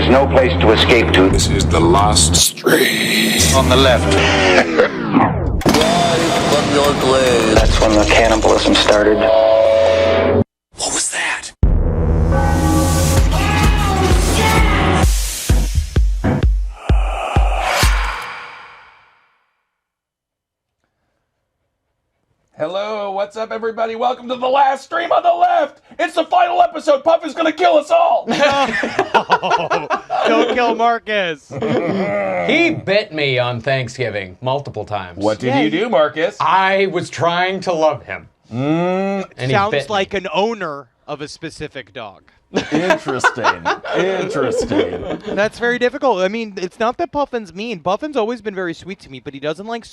There's no place to escape to. This is the last stream. On the left. From your grave. That's when the cannibalism started. What was that? Hello, what's up, everybody? Welcome to the last stream on the left. It's the final episode. Puff is gonna kill us all. Don't kill Marcus. He bit me on Thanksgiving multiple times. What did you do, Marcus? I was trying to love him. And he bit Sounds me. like an owner of a specific dog. Interesting. That's very difficult. I mean, it's not that Puffin's mean. Puffin's always been very sweet to me, but he doesn't like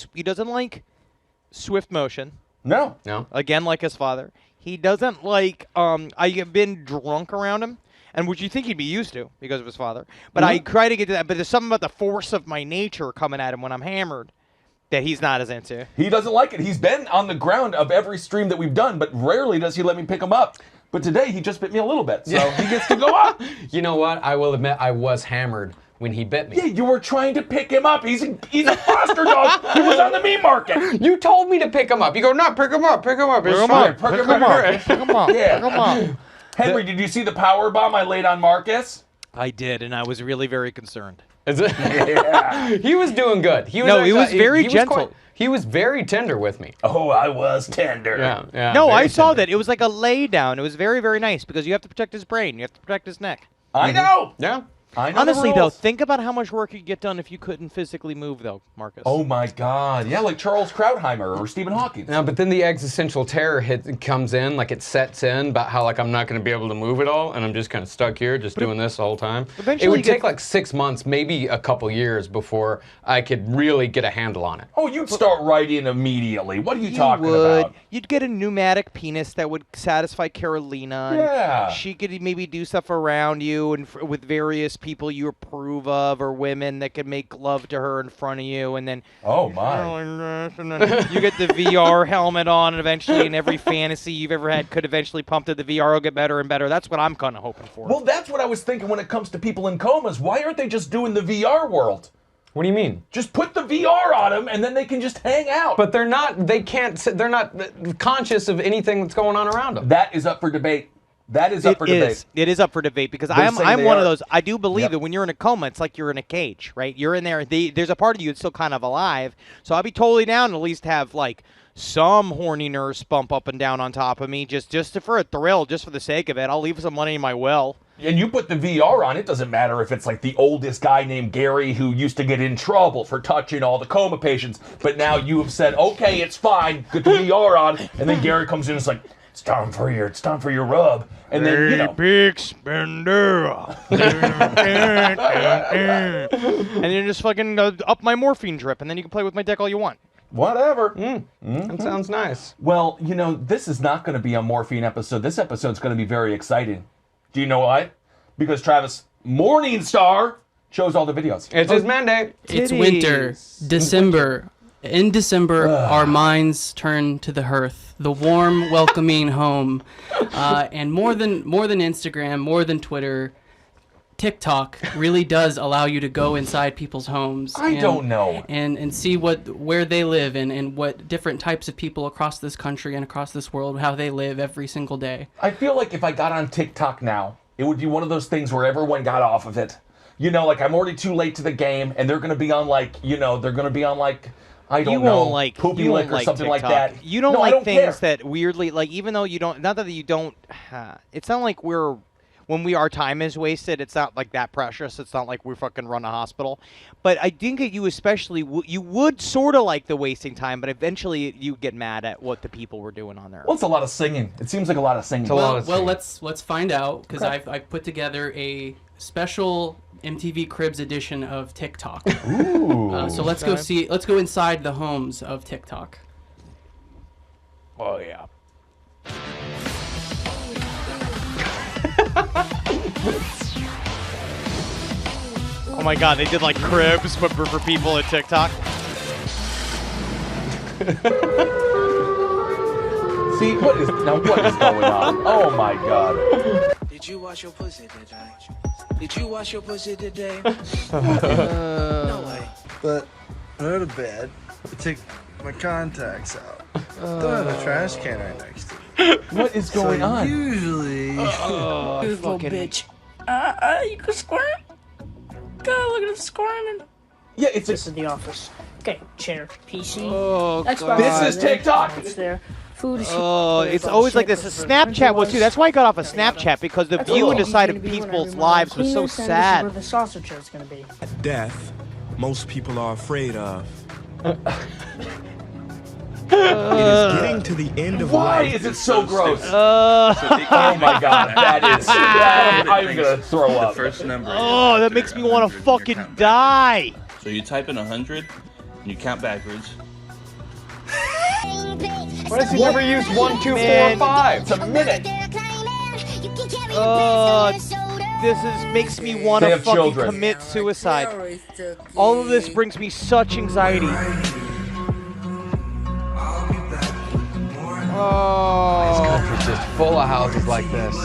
swift motion. No. Again, like his father. He doesn't like, I have been drunk around him, and which you think he'd be used to because of his father. But I try to get to that, but there's something about the force of my nature coming at him when I'm hammered that he's not as into. He doesn't like it. He's been on the ground of every stream that we've done, but rarely does he let me pick him up. But today, he just bit me a little bit, so he gets to go up. You know what? I will admit I was hammered when he bit me. Yeah, you were trying to pick him up. He's a foster dog. He was on the meat market. You told me to pick him up. You go, no, pick him up. Pick him up. Henry, did you see the power bomb I laid on Marcus? I did, and I was really very concerned. Is it? Yeah. He was doing good. He was very gentle. He was very tender with me. Oh, I was tender. Yeah. No, very I saw tender. that. It was like a lay down. It was very, very nice because you have to protect his brain. You have to protect his neck. I know. Yeah. I know. Honestly, the though, rules. think about how much work you'd get done if you couldn't physically move, though, Marcus. Oh my God! Yeah, like Charles Krauthammer or Stephen Hawking. No, but then the existential terror comes in, like it sets in about how like I'm not going to be able to move at all, and I'm just kind of stuck here, just doing this the whole time. Eventually It would you get- take like 6 months, maybe a couple years before I could really get a handle on it. Oh, you'd start right in immediately. What are you You talking would. about? You'd get a pneumatic penis that would satisfy Carolina. and Yeah. She could maybe do stuff around you and with various people you approve of or women that could make love to her in front of you, and then Oh my! and then you get the VR helmet on, and eventually, in every fantasy you've ever had could eventually pump to the VR will get better and better. That's what I'm kind of hoping for. Well, that's what I was thinking when it comes to people in comas. Why aren't they just doing the VR world? What do you mean? Just put the VR on them, and then they can just hang out. But they're not conscious of anything that's going on around them. that is up for debate. That is up for debate. It is up for debate because They're saying I'm they one are. of those. I do believe Yep. that when you're in a coma, it's like you're in a cage, right? You're in there. There's a part of you that's still kind of alive. So I'd be totally down to at least have like some horny nurse bump up and down on top of me, just for a thrill, just for the sake of it. I'll leave some money in my will. And you put the VR on, it doesn't matter if it's like the oldest guy named Gary who used to get in trouble for touching all the coma patients, but now you have said, okay, it's fine, put the VR on, and then Gary comes in and is like, it's time for your rub. And then, you know. Big spender. And then just fucking up my morphine drip, and then you can play with my dick all you want. Whatever. That sounds nice. Well, you know, this is not going to be a morphine episode. This episode's going to be very exciting. Do you know why? Because Travis Morningstar chose all the videos. It's his mandate. It's Titties. winter, December. In December, our minds turn to the hearth, the warm, welcoming home, and more than Instagram, more than Twitter, TikTok really does allow you to go inside people's homes. I don't know. And see where they live and what different types of people across this country and across this world, how they live every single day. I feel like if I got on TikTok now, it would be one of those things where everyone got off of it. You know, like I'm already too late to the game, and they're going to be on like, I don't know, Poopy you Lick won't or like something like TikTok. that. You don't No, I like don't things care. that weirdly, like even though you don't, not that you don't, it's not like when our time is wasted, it's not like that precious. It's not like we fucking run a hospital. But I think that you especially, you would sort of like the wasting time, but eventually you get mad at what the people were doing on there. Well, it's a lot of singing. It seems like a lot of singing. Well, let's find out because I've put together a special MTV Cribs edition of TikTok. Ooh. So let's go inside the homes of TikTok. Oh, yeah. Oh my god, they did like Cribs, but for people at TikTok. See, what is going on? Oh my God. Did you wash your pussy, did I? Did you wash your pussy today? No way. But I go to bed, I take my contacts out. Don't have a trash can right next to me. What is going on? Usually, You little bitch. You can squirm? God, look at him squirming. Yeah, it's This is the office. Okay, chair, PC, Oh, Xbox. God. This is TikTok. It's there. Food is. Oh, it's always like this. Snapchat was too. That's why I got off of Snapchat, because the view into side of people's lives was so This is where sad. the sausage is gonna be. Death, most people are afraid of. It is getting to the end of Why life. is it so gross? Uh, Oh my god, that is. I'm gonna throw up. First number. oh, that makes me want to fucking die. So you type in 100, and you count backwards. Why does he never use 1, 2, 4, Man. 5? It's a minute. Makes me want They to have fucking children. commit suicide. All of this brings me such anxiety. Oh. Country's just full of houses like this.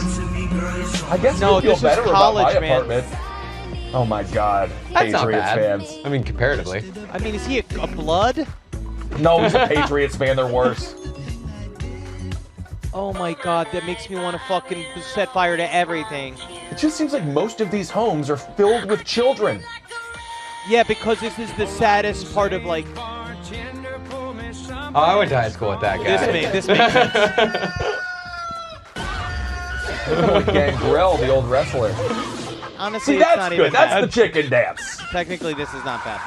I guess No, you feel this is better about college, my man. apartment. Oh my god, That's not Patriots bad. fans. I mean, comparatively. I mean, is he a blood? No, he's a Patriots fan. They're worse. Oh my god, that makes me want to fucking set fire to everything. It just seems like most of these homes are filled with children. Yeah, because this is the saddest part of like Oh, I went to high school with that guy. this makes sense. Like Gangrel, the old wrestler. Honestly, See, it's that's not good. even That's bad. the chicken dance. Technically, this is not bad.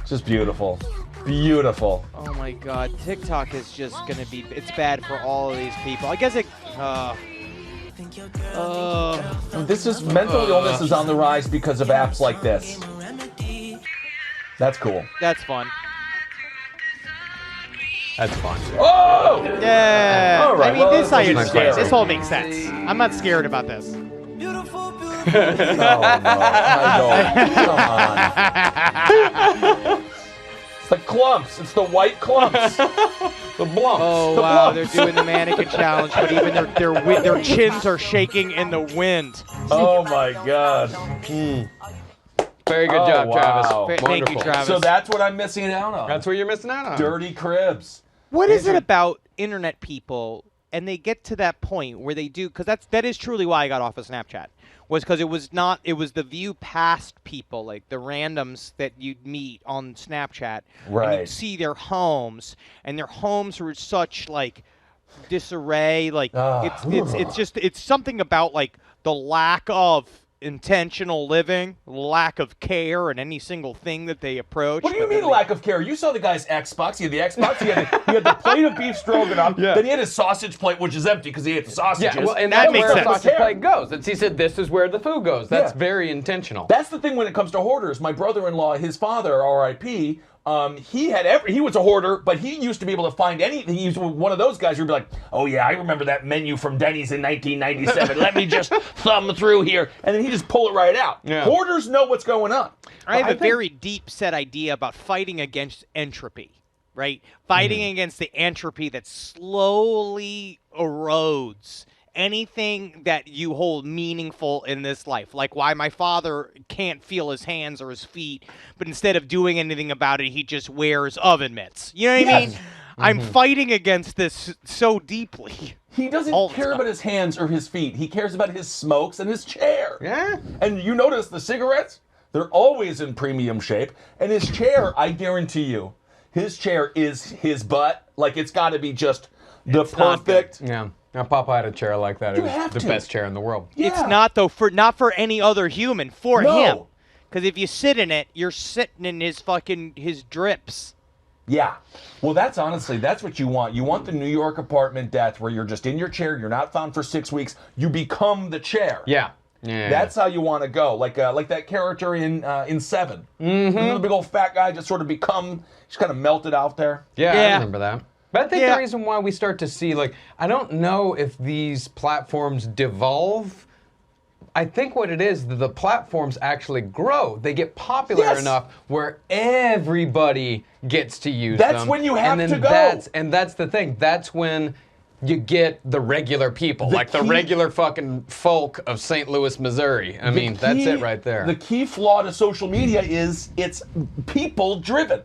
Just beautiful. Beautiful. Oh my god, TikTok is just gonna be, it's bad for all of these people. I guess it, This is mental illness is on the rise because of apps like this. That's cool. that's fun. That's fun. Oh! Yeah. All right, I mean, well, this I that's understand. scary. This all makes sense. I'm not scared about this. No, I don't. Come on. It's the clumps. It's the white clumps. The blumps. Oh the wow, blumps. they're doing the mannequin challenge, but even their chins are shaking in the wind. Oh my god. Very good Oh, job, Travis. wow. Thank you, Wonderful. Travis. So that's what I'm missing out on. That's what you're missing out on. Dirty cribs. What is it about internet people, and they get to that point where they do, because that is truly why I got off of Snapchat, was because it was the view past people, like the randoms that you'd meet on Snapchat, and Right. you'd see their homes, and their homes were such like disarray, like it's something about like the lack of intentional living, lack of care in any single thing that they approach. What do you mean lack of care? You saw the guy's Xbox. He had the Xbox. He had the plate of beef stroganoff. Yeah. Then he had his sausage plate, which is empty because he ate the sausages. Yeah, well, and That that's makes where the sense. sausage plate goes. He said this is where the food goes. That's Yeah. very intentional. That's the thing when it comes to hoarders. My brother-in-law, his father, R.I.P., he was a hoarder, but he used to be able to find anything. He was one of those guys who'd be like, oh yeah, I remember that menu from Denny's in 1997. Let me just thumb through here. And then he just pull it right out. Yeah. Hoarders know what's going on. I have a very deep set idea about fighting against entropy, right? Fighting against the entropy that slowly erodes anything that you hold meaningful in this life. Like why my father can't feel his hands or his feet, but instead of doing anything about it, he just wears oven mitts. You know what I mean? I'm fighting against this so deeply. He doesn't All the care time. about his hands or his feet. He cares about his smokes and his chair. Yeah. And you notice the cigarettes? They're always in premium shape. And his chair, I guarantee you, his chair is his butt. Like it's got to be just the It's not perfect. Yeah. Now, Papa had a chair like that. You It was have the to. best chair in the world. Yeah. It's not though not for any other human, for No. him. Because if you sit in it, you're sitting in his drips. Yeah. Well, that's what you want. You want the New York apartment death where you're just in your chair. You're not found for 6 weeks. You become the chair. Yeah. Yeah. That's how you want to go. Like that character in Seven. Mm-hmm. The big old fat guy just sort of just kind of melted out there. Yeah, I Yeah. remember that. But I think Yeah. the reason why we start to see, like, I don't know if these platforms devolve. I think what it is, the platforms actually grow. They get popular Yes. enough where everybody gets to use That's them. when you have and then to go. That's the thing. That's when you get the regular people, the regular fucking folk of St. Louis, Missouri. I mean, that's it right there. The key flaw to social media is it's people-driven.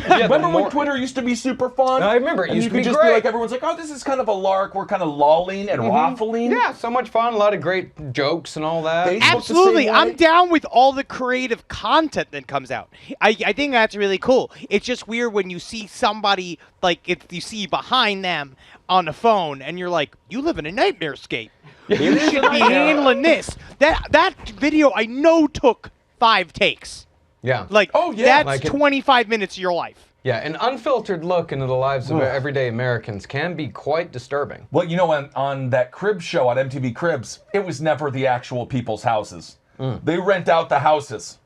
Remember when Twitter used to be super fun? I remember. It and used you to be could just great. be like, everyone's like, oh, this is kind of a lark. We're kind of lolling and waffling. Yeah, so much fun. A lot of great jokes and all that. Facebook Absolutely. the same way. I'm down with all the creative content that comes out. I think that's really cool. It's just weird when you see somebody, you see behind them on the phone, and you're like, you live in a nightmare scape. You should be handling this. That video I know took 5 takes. Yeah. That's 25 minutes of your life. Yeah, an unfiltered look into the lives of everyday Americans can be quite disturbing. Well, you know, on that Cribs show on MTV Cribs, it was never the actual people's houses. They rent out the houses.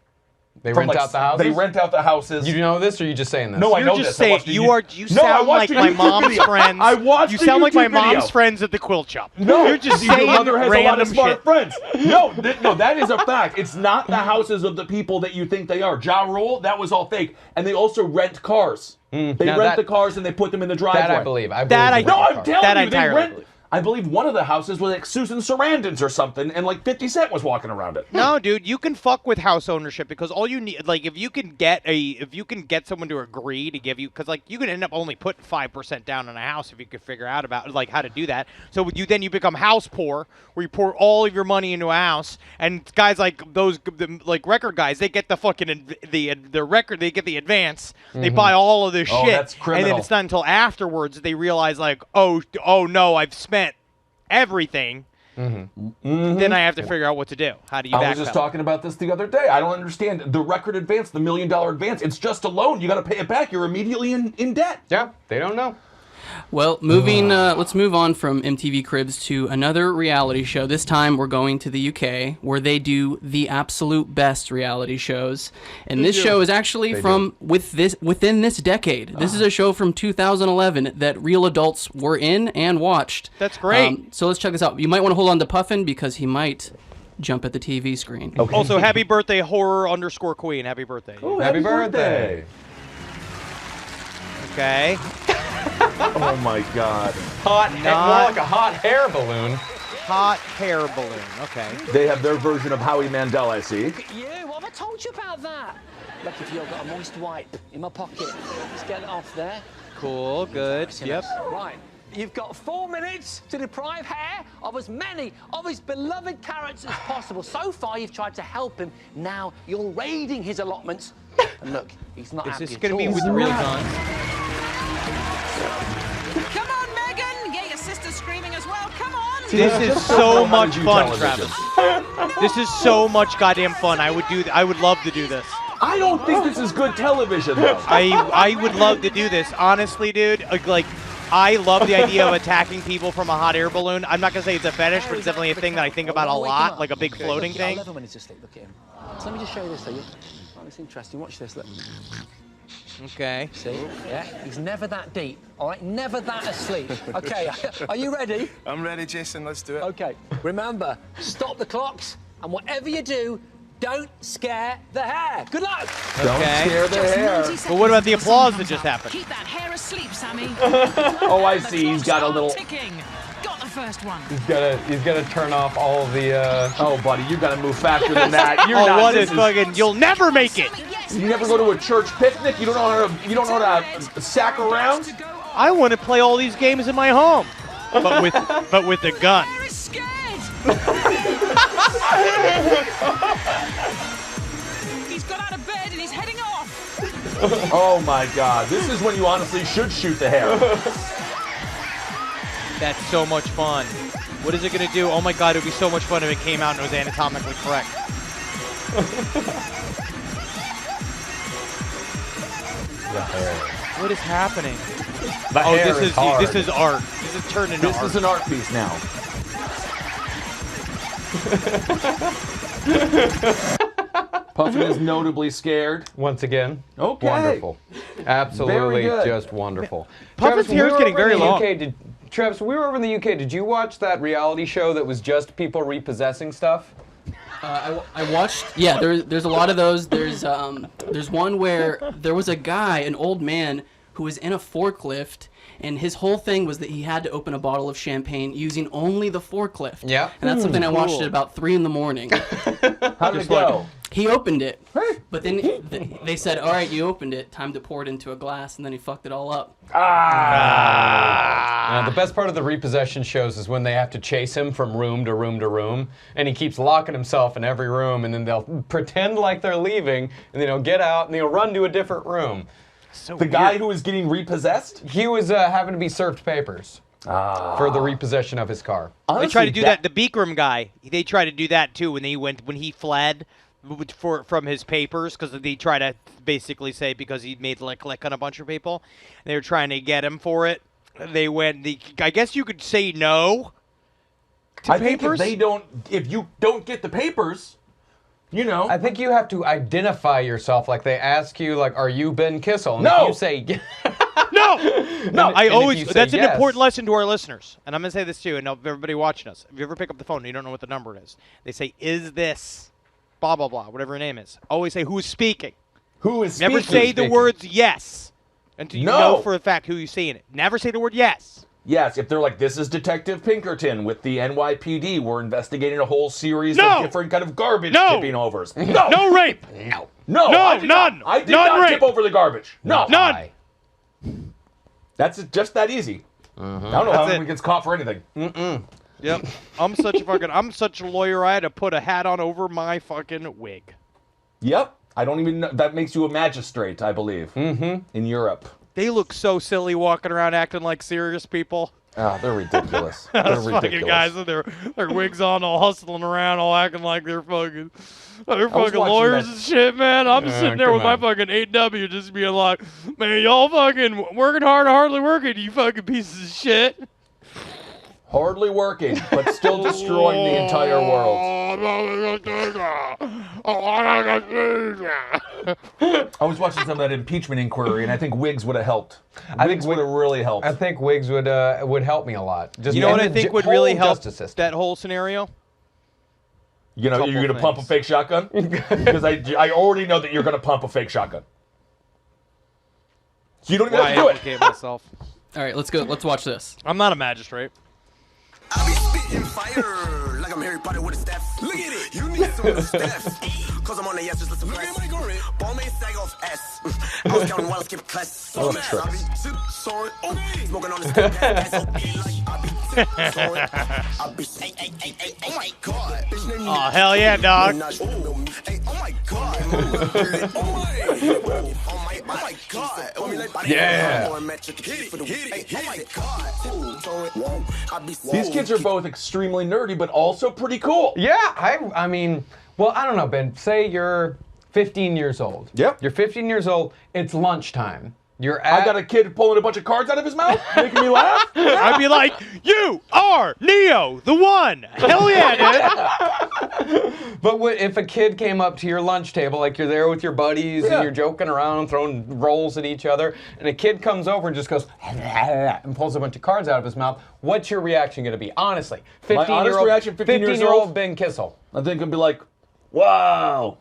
They rent out the houses? They rent out the houses. You know this, or are you just saying this? No, I know just this. saying, you sound like my mom's friends. I watched You the sound like my YouTube video. mom's friends at the quilt shop. No, you're just your saying mother has a lot random of smart shit. friends. No, that is a fact. It's not the houses of the people that you think they are. Ja Rule, that was all fake. And they also rent cars. They rent the cars and they put them in the driveway. That I believe. I'm telling you, they rent. believe. I believe one of the houses was like Susan Sarandon's or something, and like 50 Cent was walking around it. No, dude, you can fuck with house ownership because all you need, if you can get someone to agree to give you, because you can end up only putting 5% down on a house if you could figure out about how to do that. So you become house poor, where you pour all of your money into a house, and guys like those record guys, they get the fucking the record, they get the advance, they buy all of this shit, that's and criminal. then it's not until afterwards that they realize oh no, I've spent everything. Then I have to figure out what to do. How do you backpedal? I was just talking about this the other day. I don't understand the record advance, the $1 million advance. It's just a loan. You got to pay it back. You're immediately in debt. Yeah, they don't know. Well, let's move on from MTV Cribs to another reality show. This time we're going to the UK, where they do the absolute best reality shows. And this show is actually within this decade. This is a show from 2011 that real adults were in and watched. That's great. So let's check this out. You might want to hold on to Puffin because he might jump at the TV screen. Okay. Also, happy birthday, horror_queen. Happy birthday. Oh, happy birthday. Okay. Oh my God. More like a hot hair balloon. Hot hair balloon. Okay. They have their version of Howie Mandel, I see. Look at you. What have I told you about that? Look, if you've got a moist wipe in my pocket. Let's get it off there. Cool. Good. Yep. Right. You've got 4 minutes to deprive hair of as many of his beloved carrots as possible. So far, you've tried to help him. Now you're raiding his allotments. And look, he's not happy Is this at going to be all. with real guns? Come on, Megan! Get your sister screaming as well. Come on! This is so much fun, Travis. This is so much goddamn fun. I would love to do this. I don't think this is good television, though. I would love to do this. Honestly, dude, I love the idea of attacking people from a hot air balloon. I'm not going to say it's a fetish, but it's definitely a thing that I think about a lot, like a big floating thing. 11 minutes to sleep. Look at him. So let me just show you this, though. Oh, it's interesting. Watch this. Look. Okay. See? Yeah, he's never that deep. All right, never that asleep. Okay, are you ready? I'm ready, Jason. Let's do it. Okay. Remember, stop the clocks, and whatever you do, don't scare the hair. Good luck. Don't scare the hair. But what about the applause that just happened? Keep that hair asleep, Sammy. Oh, I see. He's got a little. Ticking. Got the first one. He's gotta turn off all of the. Oh, buddy, you gotta move faster than that. You're not. What is fucking? You'll never make it. You never go to a church picnic. You don't know how to sack around. I want to play all these games in my home, but with a gun. Hair is scared. He's got out of bed and he's heading off. Oh my God, this is when you honestly should shoot the hair. That's so much fun. What is it gonna do? Oh my God, it would be so much fun if it came out and it was anatomically correct. What is happening? This is art. This is turned into art. This is an art piece now. Puffin is notably scared. Once again. Okay. Wonderful. Absolutely Very good. just wonderful. Puffin's hair is getting very long. Travis, we were over in the UK. Did you watch that reality show that was just people repossessing stuff? I watched. Yeah, there's a lot of those. There's one where there was a guy, an old man, who was in a forklift, and his whole thing was that he had to open a bottle of champagne using only the forklift. Yeah. And that's something I watched cool. at about 3 in the morning. How did it go? He opened it, but then they said, all right, you opened it, time to pour it into a glass, and then he fucked it all up. The best part of the repossession shows is when they have to chase him from room to room to room, and he keeps locking himself in every room, and then they'll pretend like they're leaving, and then he'll get out, and he'll run to a different room. The guy who was getting repossessed? He was having to be served papers for the repossession of his car. They tried to do that. The Beekram guy, they tried to do that too when he fled from his papers, because they try to basically say because he made lick on a bunch of people, and they were trying to get him for it. They went. I guess you could say no to papers. Think if you don't get the papers, you know. I think you have to identify yourself. Like they ask you, like, "Are you Ben Kissel?" And No. if you say no. That's an yes. important lesson to our listeners, and I'm gonna say this too, and everybody watching us. If you ever pick up the phone and you don't know what the number is, they say, "Is this blah blah blah," whatever her name is. Always say, "Who is speaking?" Who is Never speaking? say the words yes until you No. know for a fact who you're saying it. Never say the word yes. Yes, if they're like, this is Detective Pinkerton with the NYPD. We're investigating a whole series No. of different kind of garbage No. tipping overs. No. No rape. No, No, I did none. Not. I did None not rape. tip over the garbage. No. None. That's just that easy. I don't know That's how it. anyone gets caught for anything. Yep. I'm such a lawyer. I had to put a hat on over my fucking wig. Yep. I don't even know. That makes you a magistrate, I believe, in Europe. They look so silly walking around acting like serious people. Oh, they're ridiculous. They're Those fucking ridiculous. guys with their wigs on, all hustling around, all acting like they're fucking watching lawyers that- and shit, man. I'm just sitting there with come my on. fucking 8W just being like, man, y'all fucking working hard, hardly working, you fucking pieces of shit. Hardly working, but still destroying the entire world. I was watching some of that impeachment inquiry, and I think wigs would have helped. Wigs would have really helped. I think wigs would help me a lot. Just You know what I and the think would whole really help justice system. that whole scenario? You know, Couple you're going to pump a things. fake shotgun? Because I already know that you're going to pump a fake shotgun. So you don't even Why have to do it. implicate myself? All right, let's go. Let's watch this. I'm not a magistrate. I be spitting fire like I'm Harry Potter with a staff. Look at it. You need some of the staff. Cause I'm on the yes, just listen flex. Ball may sag off S. I was counting while I skip class. Oh, that's true. I be sip, soaring, smoking on the stick, that's okay. Like I be sip, soaring. I be hey, oh my god. Bitch named me. Oh, hell yeah, dog. Hey, oh my god. Oh my god. Yeah. Hey, oh my god. These kids are both extremely nerdy, but also pretty cool. Yeah, I mean, well, I don't know, Ben. Say you're 15 years old. Yep. You're 15 years old. It's lunchtime. You're I at. got a kid pulling a bunch of cards out of his mouth, making me laugh. I'd be like, you are Neo, the one. Hell yeah, dude. But if a kid came up to your lunch table, like you're there with your buddies Yeah. and you're joking around, throwing rolls at each other, and a kid comes over and just goes and pulls a bunch of cards out of his mouth, what's your reaction going to be? Honestly, My honest reaction, 15 years old? Ben Kissel. I think I'd be like, wow.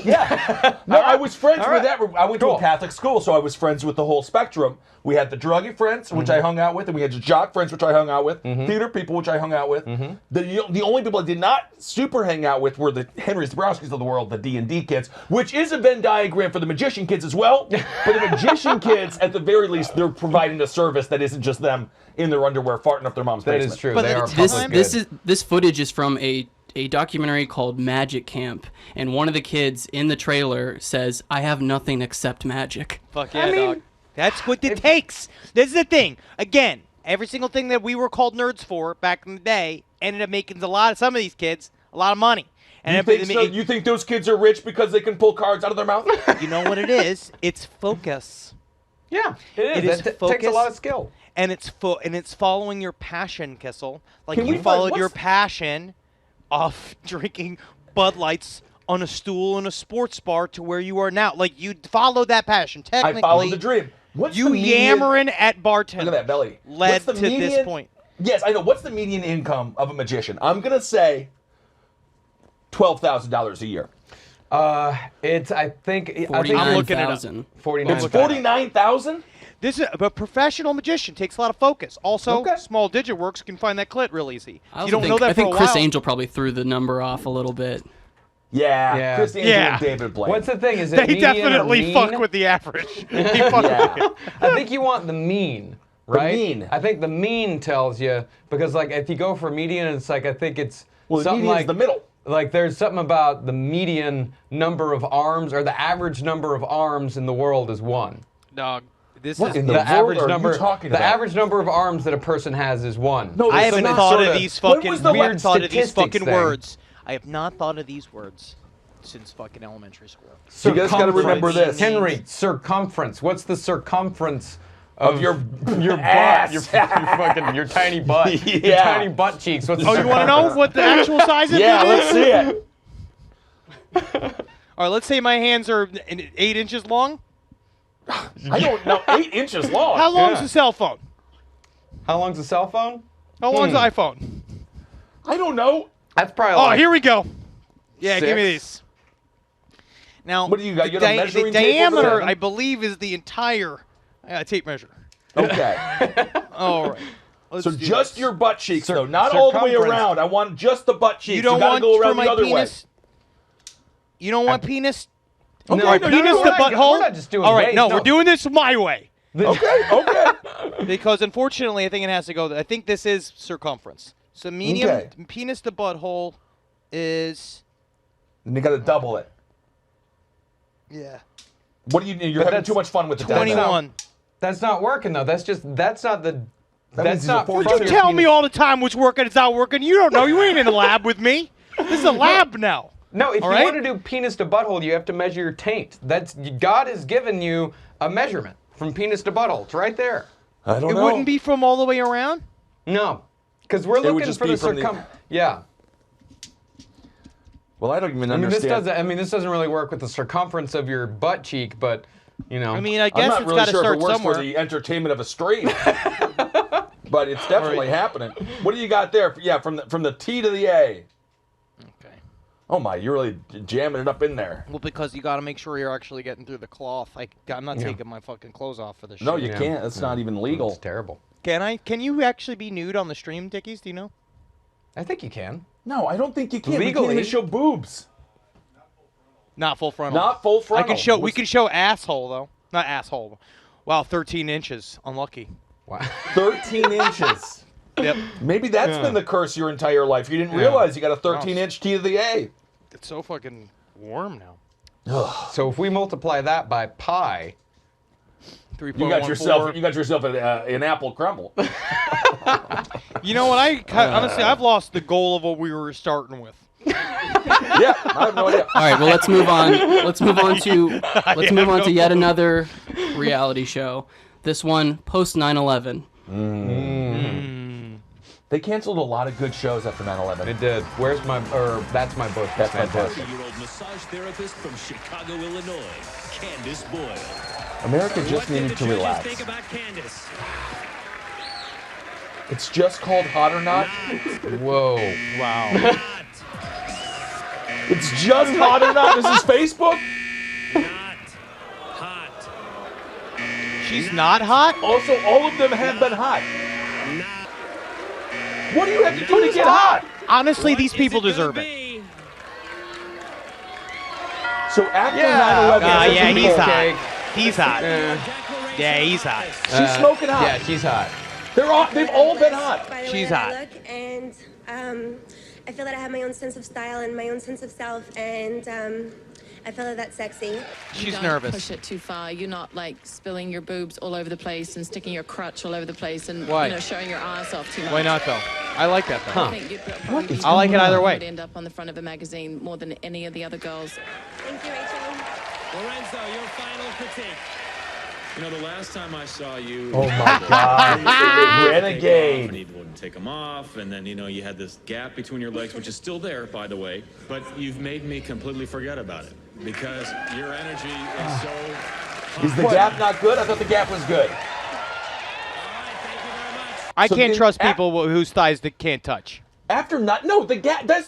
Yeah. No, I was friends with that. I went to a Catholic school, so I was friends with the whole spectrum. We had the druggy friends, which I hung out with, and we had the jock friends, which I hung out with, theater people, which I hung out with. The only people I did not super hang out with were the Henry Zabrowskis of the world, the D&D kids, which is a Venn diagram for the magician kids as well. But the magician kids, at the very least, they're providing a service that isn't just them in their underwear farting up their mom's That basement. is true. But They are This public this good. is this footage is from a documentary called Magic Camp, and one of the kids in the trailer says, "I have nothing except magic." Fuck yeah, dog. That's what it takes. This is the thing. Again, every single thing that we were called nerds for back in the day ended up making some of these kids a lot of money. And You think those kids are rich because they can pull cards out of their mouth? you know what it is? It's focus. Yeah, it It is. is It takes a focus. lot of skill. And it's following your passion, Kissel. Like Can we you find- followed what's- your passion off drinking Bud Lights on a stool in a sports bar to where you are now. Like you followed that passion. Technically, I followed the dream. What's you the median- yammering at bartenders. Look at that belly. Led What's the to median- this point. Yes, I know. What's the median income of a magician? I'm gonna say $12,000 a year. It's I think I'm looking it up. 49,000. 49. It's 49,000. This is a professional magician. Takes a lot of focus. Also, small digit works can find that clit real easy. I You don't think, know that I think for a Chris while. Angel probably threw the number off a little bit. Yeah, Chris Angel and David Blaine. What's the thing? Is it They median or definitely mean? fuck with the average. They fuck with it. I think you want the mean, right? mean. I think the mean tells you because like if you go for median, it's like I think it's Well, the something median's like the middle. Like there's something about the median number of arms or the average number of arms in the world is 1. Dog. This What is in the The world average are you number. talking The about? average number of arms that a person has is 1. No, I there's haven't some thought sort of of- these when fucking was the weird weird thought of these statistics fucking thing? words. I have not thought of these words since fucking elementary school. So you guys got to remember this. Henry, circumference. What's the circumference of your your ass. butt? Your fucking your tiny butt. Your Yeah. tiny butt cheeks. What's the Oh, you want to know what the actual size is? Yeah, of let's see it. All right, let's say my hands are 8 inches long. I don't know. 8 inches long. How long's a cell phone? How long's a cell phone? How long's an iPhone? I don't know. That's probably Oh, like here we go. Yeah, give me 6. these. Now, What do you got? You got a the measuring tape over diameter, there? I believe, is the entire tape measure. Okay. All right. Let's So do just this. your butt cheeks, though, not all the way circumference. around. I want just the butt cheeks. You don't gotta want go for around my the other penis. You don't want penis. No, All right, no, penis no, to we're not- butthole. we're not just doing All right, ways, no, no. we're doing this my way. way. Okay. Because unfortunately, I think it has to go. I think this is circumference. So medium Okay. penis to butthole is. And you got to double it. Yeah. What do you? You're But having that's too much fun with the 21. That's not working though. That's not the. means That's he's a not 42. from You your tell me penis. all the time what's working, it's not working. You don't know. You ain't in the lab with me. This is a lab now. No, if All you right? want to do penis to butthole, you have to measure your taint. That's God has given you a measurement from penis to butthole. It's right there. I don't It know. wouldn't be from all the way around. No, because we're It would looking just for be the from the- circum. Yeah. Well, I don't even I mean, understand. this doesn't really work with the circumference of your butt cheek, but you know. I mean, I I'm guess not it's really got to sure if start it works somewhere. for the entertainment of a stream. But it's definitely happening. What do you got there? Yeah, from the T to the A. Okay. Oh my, you're really jamming it up in there. Well, because you got to make sure you're actually getting through the cloth. I'm not taking my fucking clothes off for this No, shit. you Yeah. can't. That's not even legal. It's terrible. Can I? Can you actually be nude on the stream, Dickies? Do you know? I think you can. No, I don't think you can. We can't Legally. even show boobs. Not full frontal. Not full frontal. I can show. We can show asshole though. Not asshole. Wow, 13 inches. Unlucky. Wow. 13 inches. Yep. Maybe that's been the curse your entire life. You didn't realize you got a 13-inch T to the A. It's so fucking warm now. So if we multiply that by pi, 3.14. You got yourself an apple crumble. You know what? Honestly, I've lost the goal of what we were starting with. Yeah, I have no idea. All right, well let's move on. Let's move on to yet another reality show. This one post 9/11. They canceled a lot of good shows after 9/11. it did. That's my book. That's my book. 50-year-old massage therapist from Chicago, Illinois, Candace Boyle. America just needed to relax. Think about Candace. It's just called Hot or Not. Whoa. Wow. It's just Hot or Not. This is Facebook. Not hot. She's not hot? Also, all of them have been hot. Not. What do you have to do to get hot? Honestly, What these is people gonna deserve it. be? So after 9/11, Yeah, people- he's hot. He's hot. Declaration Yeah, he's hot. She's smoking hot. Yeah, she's hot. They've all been hot. By the She's way hot. that I look, and I feel that I have my own sense of style and my own sense of self, and I feel that that's sexy. She's don't nervous. push it too far. You're not like spilling your boobs all over the place and sticking your crutch all over the place and Why? showing your ass off too much. Why not though? I like that though. I think you'd probably be I like it either would way. end up on the front of a magazine more than any of the other girls. Thank you, Rachel. Lorenzo, your final critique. You know, the last time I saw you... Oh my God. Renegade. And he wouldn't take them off, and then, you had this gap between your legs, which is still there, by the way, but you've made me completely forget about it, because your energy is so... Is the gap not good? I thought the gap was good. I So can't then trust people whose thighs that can't touch. After not, no, the gap. That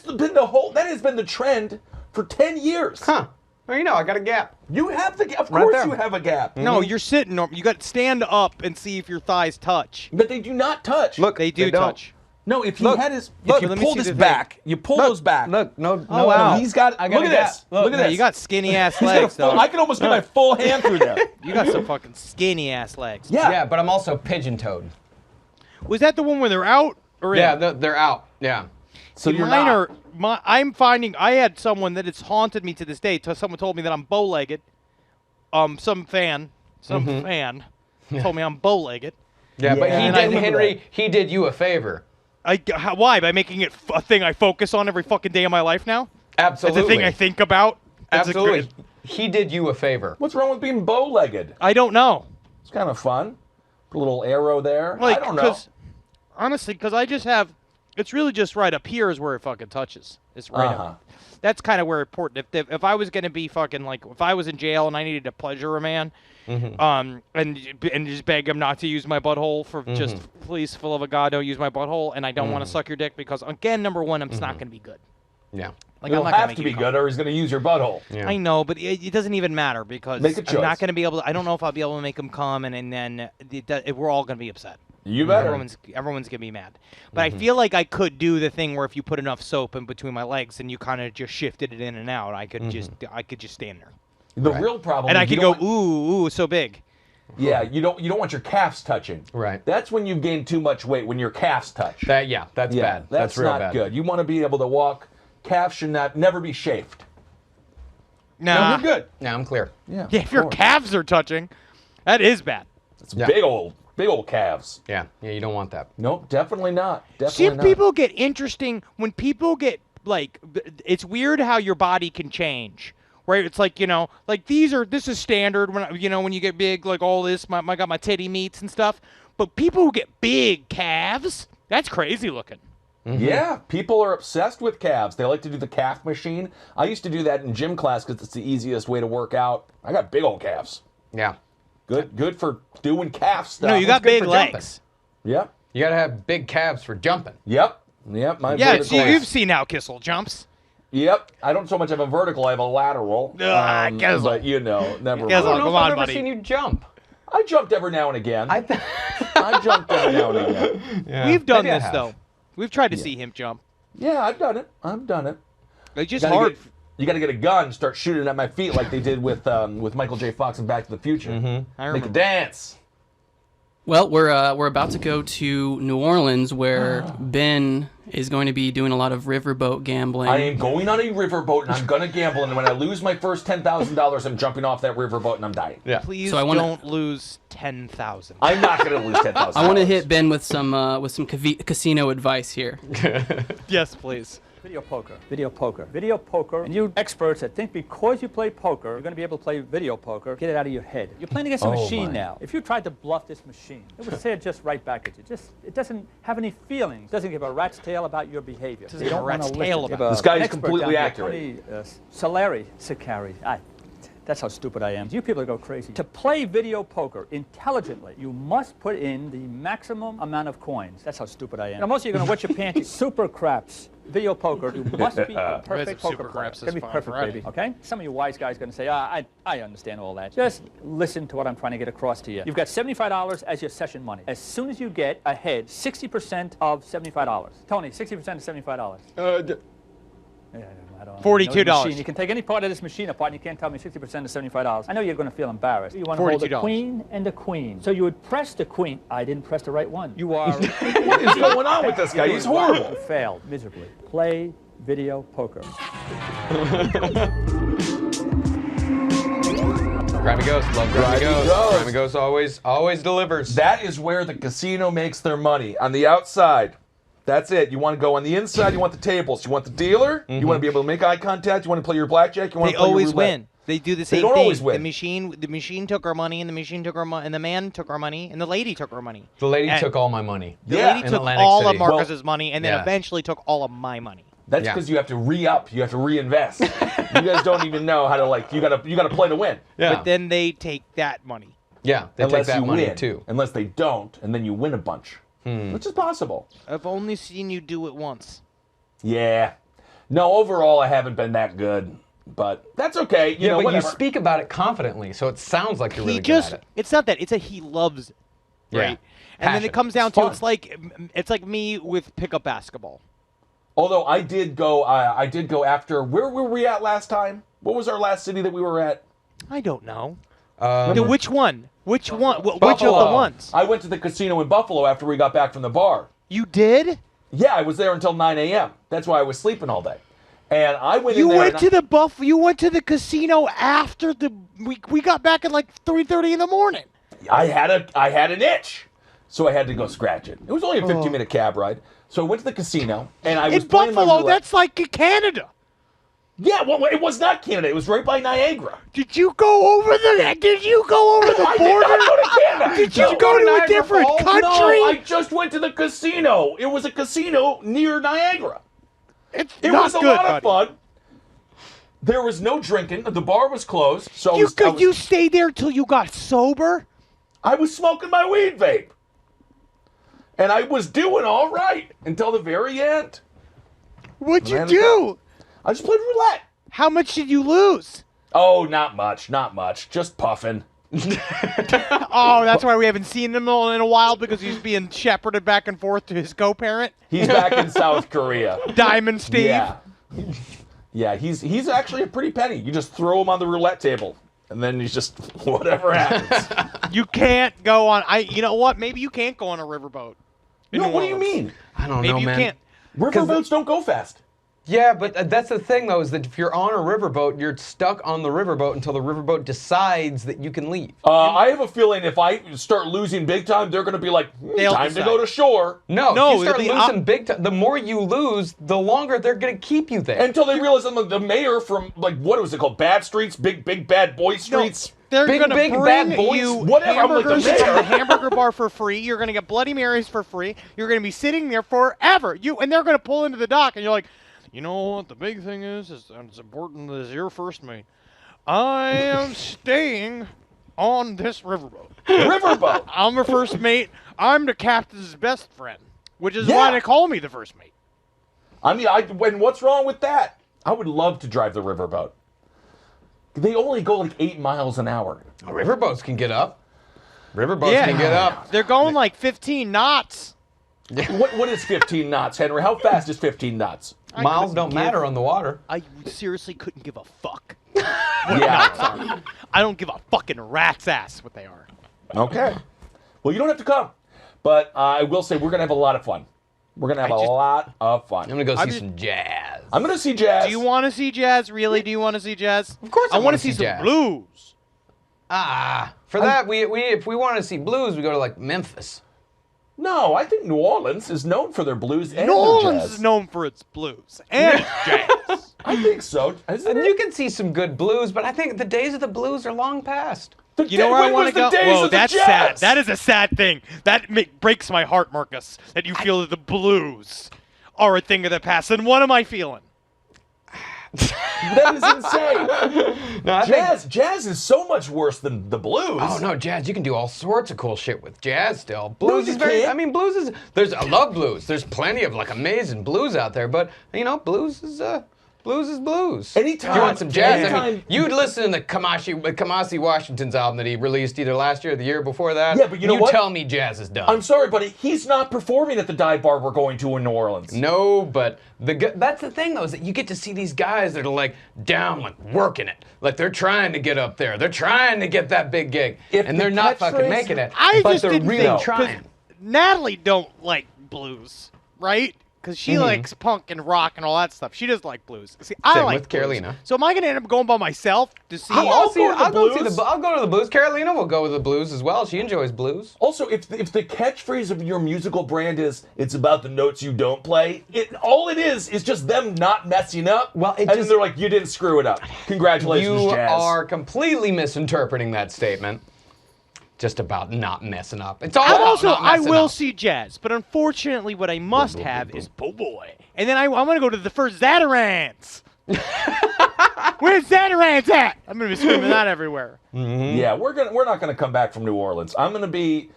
has been the trend for 10 years. Huh. Oh, you know, I got a gap. You have the gap. Of Right course there. you have a gap. No, you're sitting. You got to stand up and see if your thighs touch. But they do not touch. Look, They do don't. touch. No, if he Look, had his, look, if you let me pulled see his the thing. back, you pull those back. Look, no, Oh, wow. He's got. I got Look a at gap. this. Look at Yeah, this. you got skinny ass He's got a legs, full, though. I can almost get my full hand through there. You got some fucking skinny ass legs. Yeah. Yeah, but I'm also pigeon-toed. Was that the one where they're out or in? Yeah, they're out. Yeah. So See, you're mine not. are. I'm finding. I had someone that it's haunted me to this day. Someone told me that I'm bow-legged. Some fan told me I'm bow-legged. Yeah, but Yeah. he And I did, remember Henry, he did you a favor. Why? By making it a thing I focus on every fucking day of my life now? Absolutely. It's a thing I think about? Absolutely. He did you a favor. What's wrong with being bow-legged? I don't know. It's kind of fun. Put a little arrow there. Like, I don't know. Honestly, because I just have, it's really just right up here is where it fucking touches. It's right up. That's kind of where important. If I was gonna be fucking like, if I was in jail and I needed to pleasure a man, and just beg him not to use my butthole for just please, for love of God, don't use my butthole, and I don't want to suck your dick because again, number one, it's not gonna be good. Yeah. Like It'll I'm not gonna have make to you be come. good, or he's going to use your butthole. Yeah. I know, but it doesn't even matter because Make a I'm not choice. going to be able to. I don't know if I'll be able to make him come, and then we're all going to be upset. You better. Everyone's going to be mad. But I feel like I could do the thing where if you put enough soap in between my legs and you kind of just shifted it in and out, I could just stand there. The real problem. And I is you could go, don't want- ooh, so big. Yeah, you don't want your calves touching. Right. That's when you've gained too much weight, when your calves touch. That's yeah, bad. That's real not bad. good. You want to be able to walk. Calves should never be chafed. Nah. No, you're good. Yeah, I'm clear. Yeah. Yeah, if your calves are touching, that is bad. It's big old calves. Yeah, you don't want that. Nope, definitely not. See Definitely if not. people get interesting when people get like it's weird how your body can change. Right? It's like, like this is standard when when you get big, like all this, I got my titty meats and stuff. But people who get big calves, that's crazy looking. Yeah, people are obsessed with calves. They like to do the calf machine. I used to do that in gym class because it's the easiest way to work out. I got big old calves. Yeah. Good for doing calf stuff. No, you got good big for legs. Yep. You got to have big calves for jumping. Yep. My Yeah, vertical. you've seen how Kissel jumps. Yep. I don't so much have a vertical, I have a lateral. Kissel. But never Kissel, I don't know come if on, I've ever buddy. seen you jump. I jumped every now and again. I jumped every now and again. Yeah, We've done maybe I this have. though. We've tried to see him jump. Yeah, I've done it. It's just Gotta hard. You got to get a gun, and start shooting at my feet like they did with Michael J. Fox in Back to the Future. I Make a remember. dance. Well, we're about to go to New Orleans, where Ben is going to be doing a lot of riverboat gambling. I am going on a riverboat, and I'm going to gamble, and when I lose my first $10,000, I'm jumping off that riverboat, and I'm dying. Yeah. Please So I wanna- don't lose 10,000. I'm not going to lose $10,000. I want to hit Ben with some casino advice here. Yes, please. Video poker. Video poker. Video poker. And you experts that think because you play poker, you're going to be able to play video poker, get it out of your head. You're playing against a machine now. If you tried to bluff this machine, it would say it just right back at you. It doesn't have any feelings. It doesn't give a rat's tail about your behavior. Doesn't give a rat's tail about it. This guy is completely accurate. Tony Sicari. That's how stupid I am. You people go crazy. To play video poker intelligently, you must put in the maximum amount of coins. That's how stupid I am. Now, most of you are going to wet your panties. Super craps. Video poker, you must be a perfect poker super player. craps Gotta is be fine perfect, Friday. baby. Okay? Some of you wise guys are going to say, I understand all that. Just listen to what I'm trying to get across to you. You've got $75 as your session money. As soon as you get ahead, 60% of $75. Tony, 60% of $75. I don't know. $42. Machine. You can take any part of this machine apart and you can't tell me 60% is $75. I know you're going to feel embarrassed. You want to hold a $42. queen and a queen. So you would press the queen. I didn't press the right one. You are. What is going on with this guy? He's horrible. You failed miserably. Play video poker. Grammy Ghost, love Grammy Ghost. Grammy Ghost always delivers. That is where the casino makes their money, on the outside. That's it. You want to go on the inside, you want the tables. You want the dealer, you want to be able to make eye contact, you want to play your blackjack, you want They to play always your roulette. win. They do the same They don't thing. always win. The machine took our money, and the machine took our money, and the man took our money, and the lady took our money. The lady And took all my money. The Yeah. lady In took Atlantic all City. of Marcus's money, and then yeah. eventually took all of my money. That's Yeah. because you have to re-up. You have to reinvest. You guys don't even know how to you gotta play to win. Yeah. But then they take that money. Yeah, they Unless take that you money win. too. Unless they don't, and then you win a bunch. Which is possible. I've only seen you do it once. Yeah. No, overall I haven't been that good. But that's okay. You Yeah, know, but whatever. you speak about it confidently, so it sounds like you're really He good just, at it. it's not that. It's a he loves it, Yeah. right? And then Passion. it comes down It's to fun. it's like me with pickup basketball. Although I did go after. Where were we at last time? What was our last city that we were at? I don't know. Which one? Which one? Which of Buffalo. the ones? I went to the casino in Buffalo after we got back from the bar. You did? Yeah, I was there until 9 a.m. That's why I was sleeping all day. And I went in You there. went to the You went to the casino after we got back at like 3:30 in the morning. I had an itch, so I had to go scratch it. It was only a 15-minute cab ride. So I went to the casino, and I was In playing my Buffalo, roulette. that's like Canada. Yeah, well, it was not Canada. It was right by Niagara. Did you go over the? Did you go over the I border? did not go to Canada. Did you go to a Niagara different Falls? country? No, I just went to the casino. It was a casino near Niagara. It not was a good, lot of fun. There was no drinking. The bar was closed. So You stayed there till you got sober? I was smoking my weed vape. And I was doing all right until the very end. What'd you Man, do? I just played roulette. How much did you lose? Oh, not much. Not much. Just puffing. Oh, that's why we haven't seen him in a while, because he's being shepherded back and forth to his co-parent. He's back in South Korea. Diamond Steve. Yeah. Yeah, he's actually a pretty penny. You just throw him on the roulette table, and then he's just whatever happens. You can't go on. You know what? Maybe you can't go on a riverboat. in No, New what do you Orleans. mean? I don't Maybe know, you man. can't. Riverboats don't go fast. Yeah, but that's the thing, though, is that if you're on a riverboat, you're stuck on the riverboat until the riverboat decides that you can leave. I have a feeling if I start losing big time, they're going to be like, They'll time decide. to go to shore. No, No, if you start it'll be losing big time, the more you lose, the longer they're going to keep you there. Until they realize the mayor from, like, what was it called? Bad Streets? Big bad boy streets? They're Big, gonna big, bring bad boys, you whatever, I'm like the hamburgers from mayor. the hamburger bar for free. You're gonna get Bloody Marys for free. You're gonna be sitting there forever. And they're gonna pull into the dock, and you're like, you know what? The big thing is it's important as your first mate. I am staying on this riverboat. Riverboat. I'm the first mate. I'm the captain's best friend, which is Yeah. why they call me the first mate. I mean, when what's wrong with that? I would love to drive the riverboat. They only go like 8 miles an hour. Riverboats can get up. Riverboats can get up. They're going like 15 knots. What is 15 knots, Henry? How fast is 15 knots? Miles don't matter on the water. I seriously couldn't give a fuck. Yeah. Sorry. I don't give a fucking rat's ass what they are. Okay. Well, you don't have to come. But I will say we're going to have a lot of fun. We're going to have a lot of fun. I'm going to go see some jazz. I'm going to see jazz. Do you want to see jazz? Really? Do you want to see jazz? Of course I I want wanna to see see some jazz. blues. For that, if we want to see blues, we go to like Memphis. No, I think New Orleans is known for their blues and New their Orleans jazz. is known for its blues and jazz. I think so. Isn't And it? you can see some good blues, but I think the days of the blues are long past. You know where I When want was to go? the days Whoa, of the that's jazz? sad. That is a sad thing. That breaks my heart, Marcus, that you feel that the blues are a thing of the past. And what am I feeling? That is insane. No, I think, Jazz is so much worse than the blues. oh no, jazz! You can do all sorts of cool shit with jazz. Still, No, blues you is very. can't. I mean, blues is. I love blues. There's plenty of like amazing blues out there, but you know, blues is blues. Anytime- If you want some jazz, I mean, anytime- you'd listen to Kamasi Washington's album that he released either last year or the year before that. Yeah, but you know and what? tell me jazz is done. I'm sorry, buddy. He's not performing at the dive bar we're going to in New Orleans. No, but that's the thing though, is that you get to see these guys that are like down, like working it, like they're trying to get up there, they're trying to get that big gig, If and the they're not fucking catchphrase- making it. I but just they're didn't really think, 'cause trying. Natalie don't like blues, right? Because she likes punk and rock and all that stuff. She doesn't like blues. See, I Same like with blues. Carolina. So am I going to end up going by myself to see? I'll go to blues. I'll go to the blues. Carolina will go with the blues as well. She enjoys blues. Also, if the catchphrase of your musical brand is "It's about the notes you don't play," all it is just them not messing up. Well, it and then just- they're like, "You didn't screw it up. Congratulations, You Jazz." are completely misinterpreting that statement. Just about not messing up. It's all I'm about also, not I messing will up. see jazz, but unfortunately, what I must have is Po' Boy, and then I'm going to go to the first Zatarans. Where's Zatarans at? I'm going to be screaming that everywhere. Yeah, we're not gonna come back from New Orleans. I'm gonna be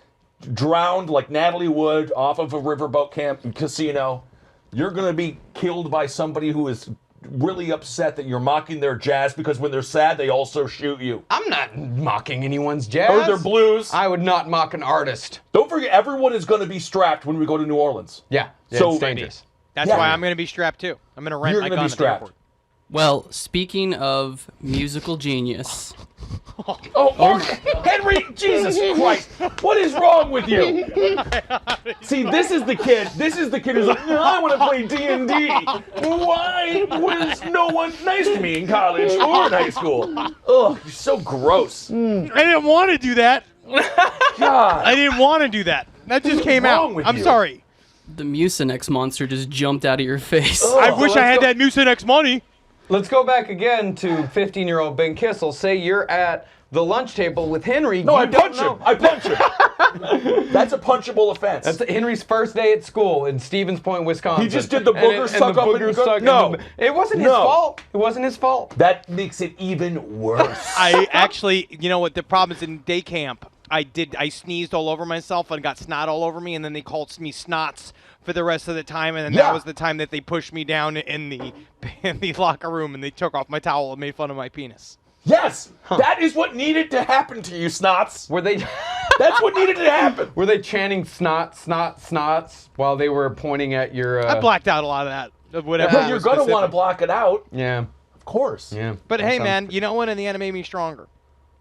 drowned like Natalie Wood off of a riverboat camp casino. You're gonna be killed by somebody who is really upset that you're mocking their jazz because when they're sad, they also shoot you. I'm not mocking anyone's jazz. Or their blues. I would not mock an artist. Don't forget, everyone is going to be strapped when we go to New Orleans. Yeah, so it's dangerous. That's why I'm going to be strapped too. I'm going to rent You're my gonna gun be at the airport. strapped. Well, speaking of musical genius. Oh, Henry, Jesus Christ. What is wrong with you? See, this is the kid who's like, no, I want to play D&D. Why was no one nice to me in college or in high school? Ugh, you're so gross. I didn't want to do that. God. I didn't want to do that. That just came out. I'm sorry. The Mucinex monster just jumped out of your face. I wish I had that Mucinex money. Let's go back again to 15-year-old Ben Kissel. Say you're at the lunch table with Henry. No, you I don't punch know. him. I punch him. That's a punchable offense. That's Henry's first day at school in Stevens Point, Wisconsin. He just did the booger suck up and go. No, it wasn't his fault. It wasn't his fault. That makes it even worse. I actually, you know what, the problem is in day camp, I sneezed all over myself and got snot all over me, and then they called me Snots for the rest of the time, and then that was the time that they pushed me down in the locker room, and they took off my towel and made fun of my penis. Yes, that is what needed to happen to you, Snots. Were they? That's what needed to happen. Were they chanting snot, snot, snots while they were pointing at your? I blacked out a lot of that. Of whatever. But you're gonna want to block it out. Yeah, of course. Yeah. But hey, man, you know what? In the end, it made me stronger.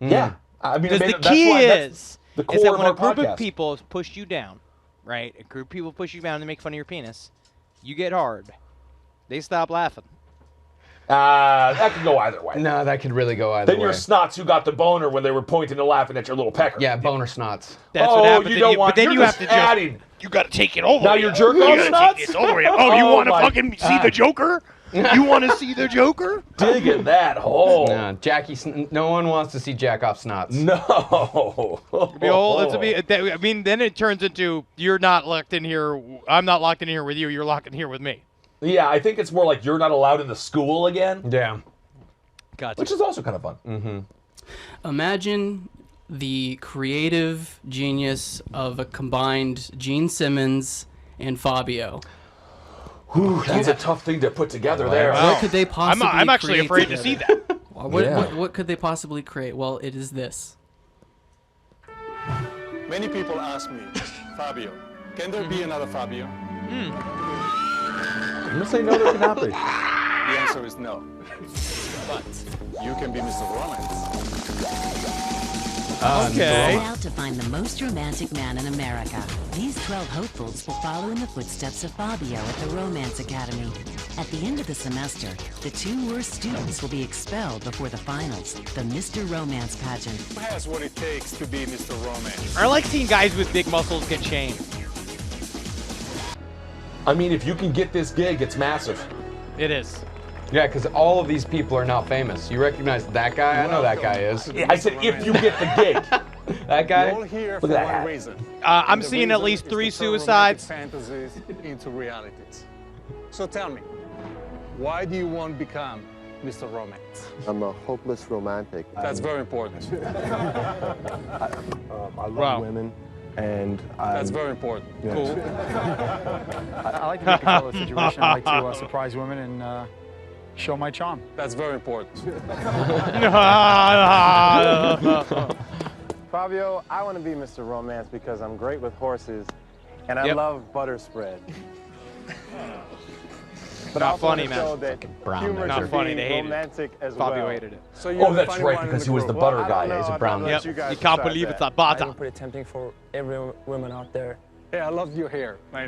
Yeah, I mean, Because the that's key why that's the core that of when our a group podcast. of people has pushed you down, right? A group of people push you down to make fun of your penis. You get hard. They stop laughing. That could go either way. No, that could really go either Then way. you're Snots who got the boner when they were pointing and laughing at your little pecker. Yeah, boner snots. That's what happens. You don't want. But then you're you have just to adding. You got to take it over. Now you're jerking off Snots? Oh, you want to my fucking see the Joker? You want to see the Joker? Dig in that hole. No, no one wants to see jack off snots. No. I mean, then it turns into you're not locked in here. I'm not locked in here with you. You're locked in here with me. Yeah, I think it's more like you're not allowed in the school again. Yeah. Gotcha. Which is also kind of fun. Mm-hmm. Imagine the creative genius of a combined Gene Simmons and Fabio. Whew, that's a tough thing to put together there. What could they possibly I'm actually create afraid to together? see that. What could they possibly create? Well, it is this. Many people ask me, Fabio, can there be another Fabio? I'm going to say no, there cannot be. The answer is no. But you can be Mr. Romance. Set out to find the most romantic man in America. These 12 hopefuls will follow in the footsteps of Fabio at the Romance Academy. At the end of the semester, the 2 worst students will be expelled before the finals, the Mr. Romance pageant. Who has what it takes to be Mr. Romance? I like seeing guys with big muscles get shamed. I mean, if you can get this gig, it's massive. It is. Yeah, because all of these people are not famous. You recognize that guy? I know that guy is. I said if you get the gig. That guy? You're all here for Look at one that. reason. I'm And the seeing at reason least is 3 to turn suicides. romantic fantasies into realities. So tell me, why do you want to become Mr. Romance? I'm a hopeless romantic. That's very important. I love women, and That's very important. Yeah. Cool. I like to be in control of the situation. I like to surprise women and show my charm. That's very important. Fabio, I want to be Mr. Romance because I'm great with horses, and I Yep. love butter spread. But Not I also funny, want to man. show that brown humor Not should funny, be they hated it. romantic as Fabio well. hated it. So you're Oh, the that's funny right, one in because the he was the group. butter Well, I guy. don't He's a know. brown I'll guy. let you guys You can't decide believe that. it's a bata. Pretty tempting for every woman out there. Hey, I love your hair. I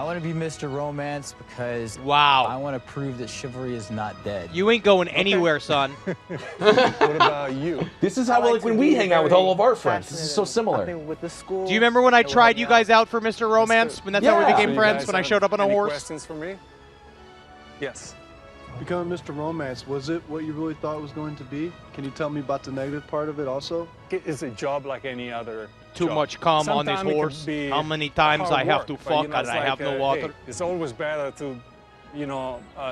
want to be Mr. Romance because Wow. I want to prove that chivalry is not dead. You ain't going anywhere, son. What about you? This is how like when we hang out with all of our friends. This is so similar. With the school. Do you remember when I tried you guys out for Mr. Romance? When that's how we Yeah. became So you friends, guys when I have showed up on a any horse? questions for me? Yes. Becoming Mr. Romance, was it what you really thought it was going to be? Can you tell me about the negative part of it also? It's a job like any other Too job. much cum on this Sometimes it could horse. be How many times hard I have work, to but, fuck you know, and it's I have like, no water? hey, it's always better to,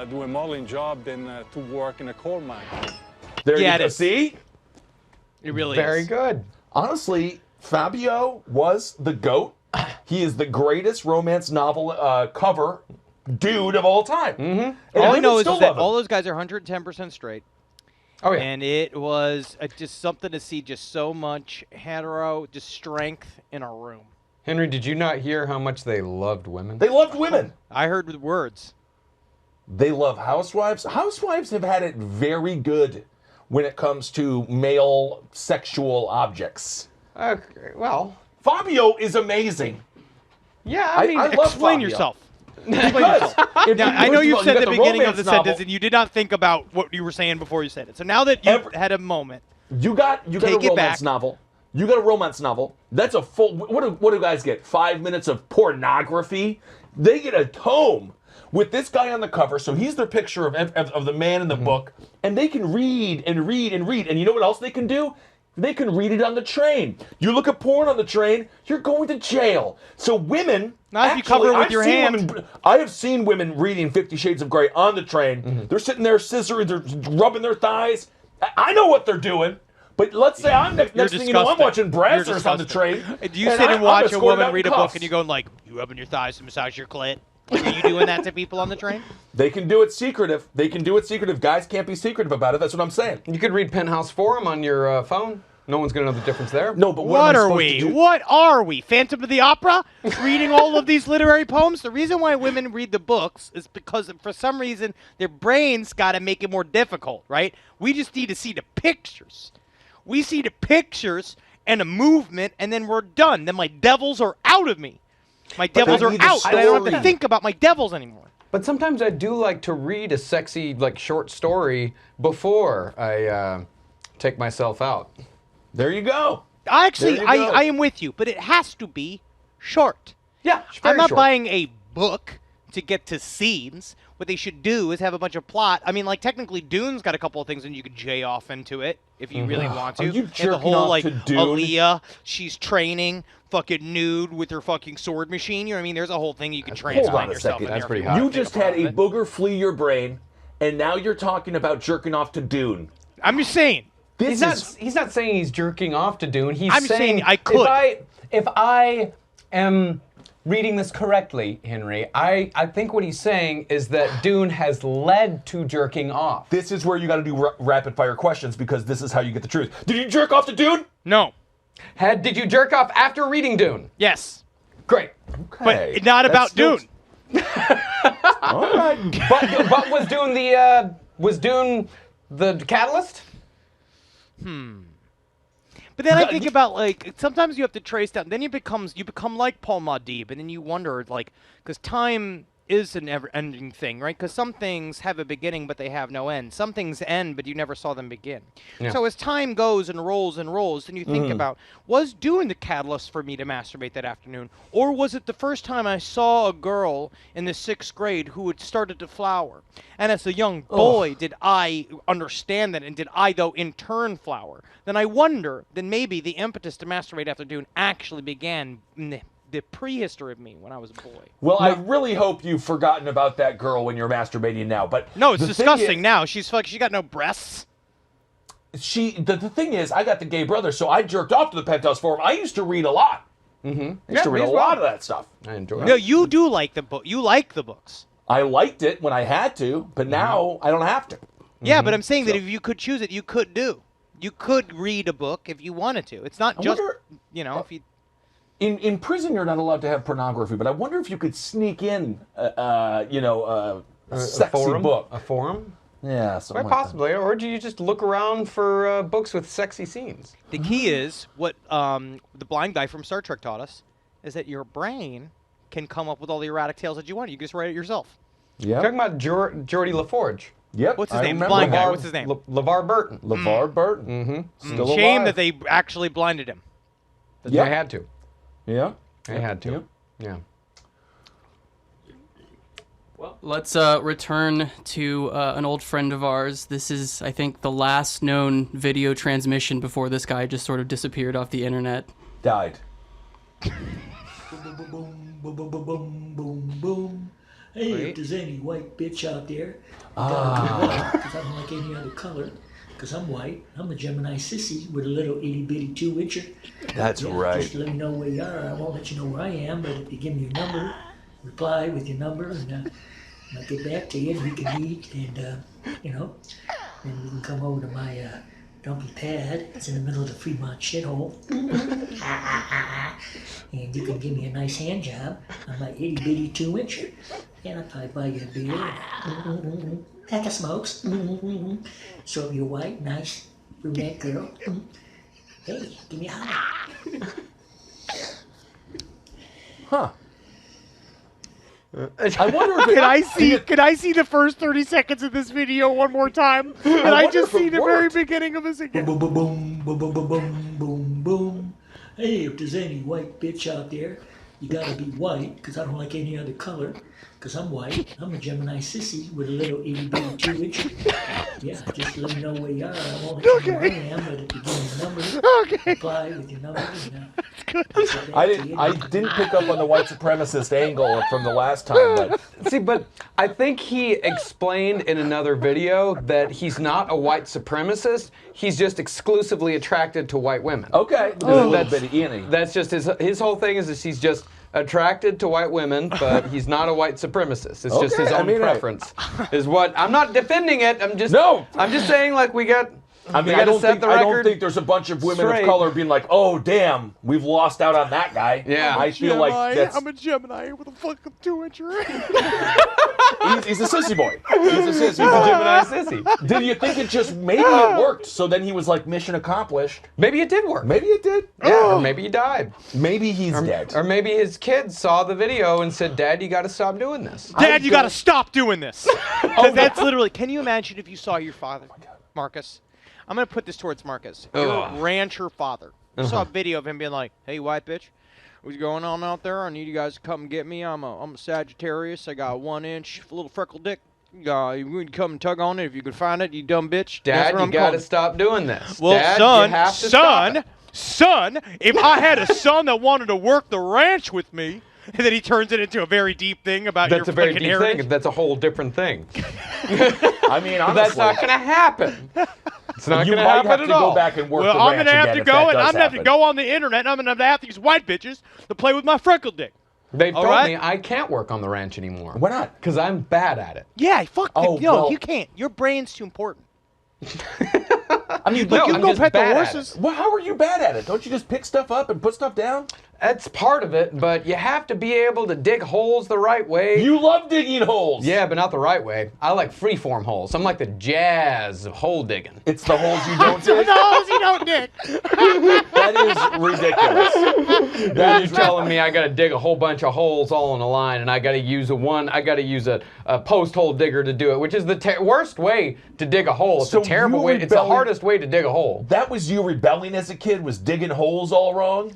do a modeling job than to work in a coal mine. There Yeah, you it go. is. See? It really Very is. good. Honestly, Fabio was the GOAT. He is the greatest romance novel cover dude of all time. Mm-hmm. All I know is that all those guys are 110% straight. Oh, yeah. And it was just something to see, just so much just strength in a room. Henry, did you not hear how much they loved women? They loved women. I heard the words. They love housewives. Housewives have had it very good when it comes to male sexual objects. Okay, well. Fabio is amazing. Yeah, I mean, I love explain Fabio. yourself. Because Now, I know you said got the beginning of romance the novel. sentence, and you did not think about what you were saying before you said it. So now that you had a moment, you got a take it romance back. novel. You got a romance novel. That's a full. What do guys get? 5 minutes of pornography. They get a tome with this guy on the cover. So he's their picture of the man in the book, and they can read and read and read. And you know what else they can do? They can read it on the train. You look at porn on the train, you're going to jail. So women. Not if you cover it with your hand. I have seen women reading 50 Shades of Grey on the train. They're sitting there scissoring, they're rubbing their thighs. I know what they're doing. But let's say I'm next thing you know, I'm watching Brazzers on the train. Do you sit and watch a woman read a book and you go like, you rubbing your thighs to massage your clit? Are you doing that to people on the train? They can do it secretive. They can do it secretive. Guys can't be secretive about it. That's what I'm saying. You could read Penthouse Forum on your phone. No one's going to know the difference there. No, but What are we? What are we? Phantom of the Opera? Reading all of these literary poems? The reason why women read the books is because for some reason their brains got to make it more difficult, right? We just need to see the pictures. We see the pictures and a movement, and then we're done. Then my devils are out of me. My devils are out, and I don't have to think about my devils anymore. But sometimes I do like to read a sexy, short story before I take myself out. There you go. Actually, I am with you, but it has to be short. Yeah, I'm not buying a book to get to scenes. What they should do is have a bunch of plot. I mean, technically, Dune's got a couple of things, and you could jay off into it if you really want to. Are you And the jerking whole off to Dune? Aaliyah, she's training, fucking nude with her fucking sword machine. You know what I mean? There's a whole thing you can Hold transplant on a yourself second. in That's there. pretty if hot. you You want to just take had part a of it. booger flee your brain, and now you're talking about jerking off to Dune. I'm just saying. He's not saying he's jerking off to Dune. I'm saying I could. If I am reading this correctly, Henry, I think what he's saying is that Dune has led to jerking off. This is where you got to do rapid fire questions because this is how you get the truth. Did you jerk off to Dune? No. Did you jerk off after reading Dune? Yes. Great. Okay. But not about Dune. All right. But was Dune the catalyst? But then I think about sometimes you have to trace down. Then you become like Paul Muad'Dib, and then you wonder because time is an ever-ending thing, right? Because some things have a beginning, but they have no end. Some things end, but you never saw them begin. Yeah. So as time goes and rolls, then you think about, was Dune the catalyst for me to masturbate that afternoon? Or was it the first time I saw a girl in the 6th grade who had started to flower? And as a young boy, did I understand that? And did I, though, in turn flower? Then I wonder, then maybe the impetus to masturbate after Dune actually began in the prehistory of me when I was a boy. Well, I really hope you've forgotten about that girl when you're masturbating now. But no, it's the thing disgusting is, now. She got no breasts. The thing is, I got the gay brother, so I jerked off to the Penthouse Forum. I used to read a lot. I used to read a lot of that stuff. I enjoy it. No, you do like the book. You like the books. I liked it when I had to, but now I don't have to. Yeah, but I'm saying that if you could choose it, you could do. You could read a book if you wanted to. It's not just, if you... In prison, you're not allowed to have pornography, but I wonder if you could sneak in, a sexy book. A forum? Yeah, something Quite possibly. Or do you just look around for books with sexy scenes? The key is, what the blind guy from Star Trek taught us, is that your brain can come up with all the erratic tales that you want. You can just write it yourself. Yeah. Talking about Geordie LaForge. Yep. What's his name? The blind guy. What's his name? LeVar Burton. LeVar Burton. Still Shame alive. that they actually blinded him. They had to. Yeah. They had to. Yeah. Well, let's return to an old friend of ours. This is, I think, the last known video transmission before this guy just sort of disappeared off the internet. Died. Boom, boom, boom, boom, boom, boom, boom. Hey, if there's any white bitch out there, because I don't like any other color, because I'm white. I'm a Gemini sissy with a little itty bitty 2-incher. That's right. Just let me know where you are. I won't let you know where I am, but if you give me your number, reply with your number, and I'll get back to you, and we can meet, and, you know, then you can come over to my dumpy pad. It's in the middle of the Fremont shithole. And you can give me a nice hand job on my itty bitty 2-incher. And I'll probably buy you a beer. Pack of smokes. So if you're white, nice, brunette girl, hey, give me a hug. Huh. I wonder if Can I see the first 30 seconds of this video one more time? And I just see the very beginning of this again. Boom, boom, boom, boom, boom, boom, boom, boom, boom. Hey, if there's any white bitch out there, you gotta be white, because I don't like any other color, because I'm white. I'm a Gemini sissy with a little itty bitty 2-incher. Yeah, just let me know where you are. I won't let you know where I am, but if you give me a number, reply with your number. I didn't pick up on the white supremacist angle from the last time. But. See, but I think he explained in another video that he's not a white supremacist. He's just exclusively attracted to white women. Okay. That's just his whole thing is he's just attracted to white women, but he's not a white supremacist. It's just his own preference. Is what I'm not defending it. I'm just saying like we got. I mean, I don't think there's a bunch of women of color being like, oh, damn, we've lost out on that guy. Yeah. I feel like that's... I'm a Gemini with a fucking 2-incher. He's a sissy boy. He's a sissy. He's a Gemini sissy. Did you think it just, maybe it worked, so then he was like, mission accomplished. Maybe it did work. Maybe it did. Yeah, or maybe he died. Maybe he's dead. Or maybe his kids saw the video and said, Dad, you got to stop doing this. Dad, you got to stop doing this. Because that's literally, can you imagine if you saw your father, Marcus? I'm going to put this towards Marcus. Your rancher father. I saw a video of him being like, hey, white bitch, what's going on out there? I need you guys to come get me. I'm a Sagittarius. I got a 1-inch little freckle dick. You can come and tug on it if you can find it, you dumb bitch. Dad, you got to stop doing this. Well, Dad, you have to stop it. son, if I had a son that wanted to work the ranch with me, and then he turns it into a very deep thing about your fucking heritage. That's a very deep thing. That's a whole different thing. I mean, honestly. That's not going to happen. It's not going to happen at all. You might have to go back and work the ranch I'm going to have again to if go, that and does I'm going to have to happen. go on the internet, and I'm going to have these white bitches to play with my freckle dick. They've told me I can't work on the ranch anymore. Why not? Because I'm bad at it. Yeah, fuck you can't. Your brain's too important. I mean, Look, you can go pet the horses. Well, how are you bad at it? Don't you just pick stuff up and put stuff down? That's part of it, but you have to be able to dig holes the right way. You love digging holes. Yeah, but not the right way. I like freeform holes. I'm like the jazz of hole digging. It's the holes you don't dig? The holes you don't dig. That is ridiculous. That is telling me I got to dig a whole bunch of holes all in a line, and I got to use a post hole digger to do it, which is the worst way to dig a hole. It's a terrible way. It's the hardest way to dig a hole. That was you rebelling as a kid, was digging holes all wrong?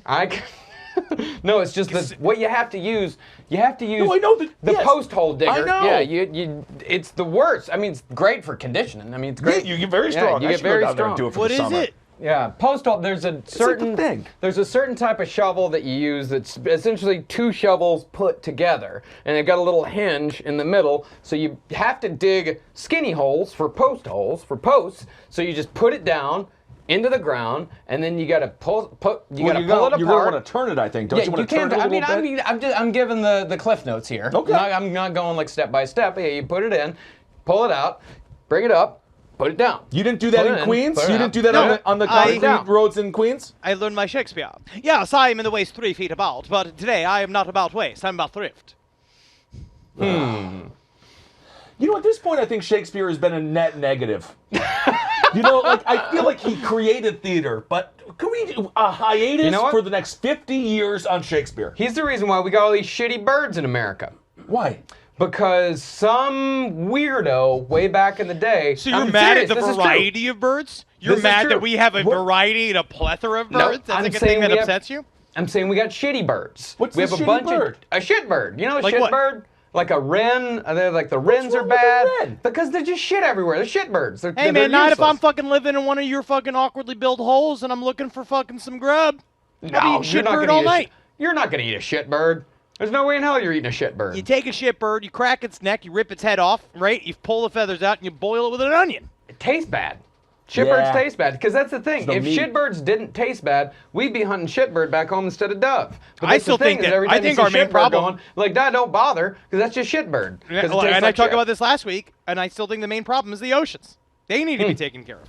No, it's just what you have to use. You have to use the yes, post hole digger. I know. Yeah, it's the worst. I mean, it's great for conditioning. I mean, it's great. Yeah, you get very strong. You get very strong. Do it for the summer. What is it? Yeah, post hole. There's a certain thing. There's a certain type of shovel that you use that's essentially two shovels put together, and they've got a little hinge in the middle. So you have to dig skinny holes for posts. So you just put it down into the ground, and then you got to pull it apart. You're going to want to turn it, I think. Don't you want to turn it a little bit? I'm giving the cliff notes here. Okay. I'm not going like step by step. Yeah, you put it in, pull it out, bring it up, put it down. You didn't do that in Queens? You didn't do that on the concrete roads in Queens? I learned my Shakespeare. Yes, I am in the waist 3 feet about, but today I am not about waist. I'm about thrift. You know, at this point, I think Shakespeare has been a net negative. You know, like, I feel like he created theater, but can we do a hiatus for the next 50 years on Shakespeare? He's the reason why we got all these shitty birds in America. Why? Because some weirdo way back in the day... So you're mad at the variety of birds? You're mad that we have a variety and a plethora of birds? That's like a thing that upsets you? I'm saying we got shitty birds. What's we have a a bunch bird? A shit bird. You know a Like shit what? bird? Like a wren. They're like the wrens are bad. Because they're just shit everywhere. They're shit birds. Hey man, not if I'm fucking living in one of your fucking awkwardly built holes and I'm looking for fucking some grub. I'll be eating shit bird all night. You're not gonna eat a shit bird. There's no way in hell you're eating a shit bird. You take a shit bird, you crack its neck, you rip its head off, right? You pull the feathers out and you boil it with an onion. It tastes bad. Shitbirds taste bad, because that's the thing. There's If no meat. shitbirds didn't taste bad, we'd be hunting shitbird back home instead of dove. But I that's still the thing think is that- every I time you think see our main shitbird problem- going, like, nah, don't bother, because that's just shitbird. 'Cause it tastes and I like talked shit. about this last week, and I still think the main problem is the oceans. They need to be taken care of.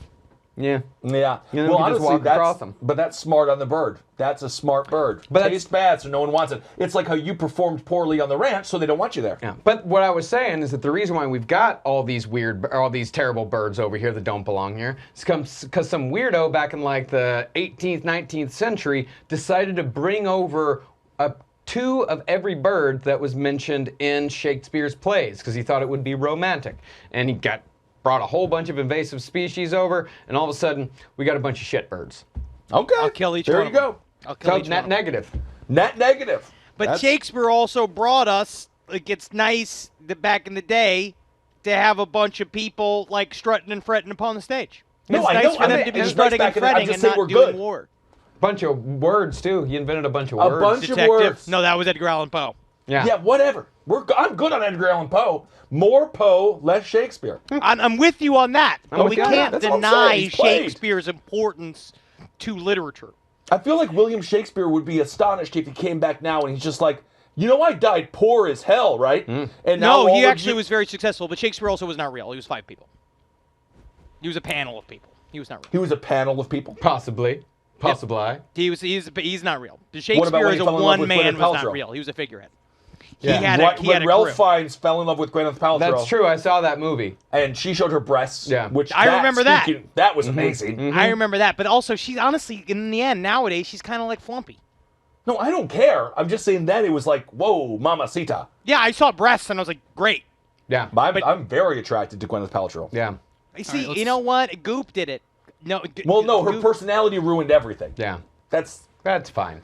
Yeah. Yeah. You know, well, we can just honestly, walk across that's, them. but that's smart on the bird. That's a smart bird. But But tastes bad, so no one wants it. It's like how you performed poorly on the ranch, so they don't want you there. Yeah. But what I was saying is that the reason why we've got all these terrible birds over here that don't belong here is because some weirdo back in like the 18th, 19th century decided to bring over two of every bird that was mentioned in Shakespeare's plays because he thought it would be romantic. And he brought a whole bunch of invasive species over, and all of a sudden, we got a bunch of shitbirds. Okay. I'll kill each There one you of them. go. I'll kill So each net one. negative. Net negative. But That's- Shakespeare also brought us, like, it's nice that back in the day to have a bunch of people, like, strutting and fretting upon the stage. No, It's I nice know. for I them mean, to be it's nice strutting and back in the- I'm fretting just and saying not we're doing good. war. Bunch of words, too. He invented a bunch of A words. bunch of Detective. words. No, that was Edgar Allan Poe. Yeah. Whatever. I'm good on Edgar Allan Poe. More Poe, less Shakespeare. I'm with you on that, but with we you on that. can't That's what I'm deny saying. He's played. Shakespeare's importance to literature. I feel like William Shakespeare would be astonished if he came back now and he's just like, you know, I died poor as hell, right? And now No, he all of actually you- was very successful, but Shakespeare also was not real. He was 5 people. He was a panel of people. He was not real. He was a panel of people. Possibly. Possibly. He's not real. What about Shakespeare when as he a fell in love with one man Gwyneth was not Paltrow? real. He was a figurehead. Yeah. He had when a Ralph career. Fiennes fell in love with Gwyneth Paltrow. That's true. I saw that movie. And she showed her breasts. Yeah. Which I remember that. That was amazing. I remember that, but also she's honestly in the end nowadays she's kind of like Flumpy. No, I don't care. I'm just saying that it was like, whoa, mamacita. Yeah, I saw breasts and I was like, great. Yeah. I'm very attracted to Gwyneth Paltrow. Yeah. I see. You know what? Goop did it. No. Well, no, her Goop- personality ruined everything. Yeah. That's fine.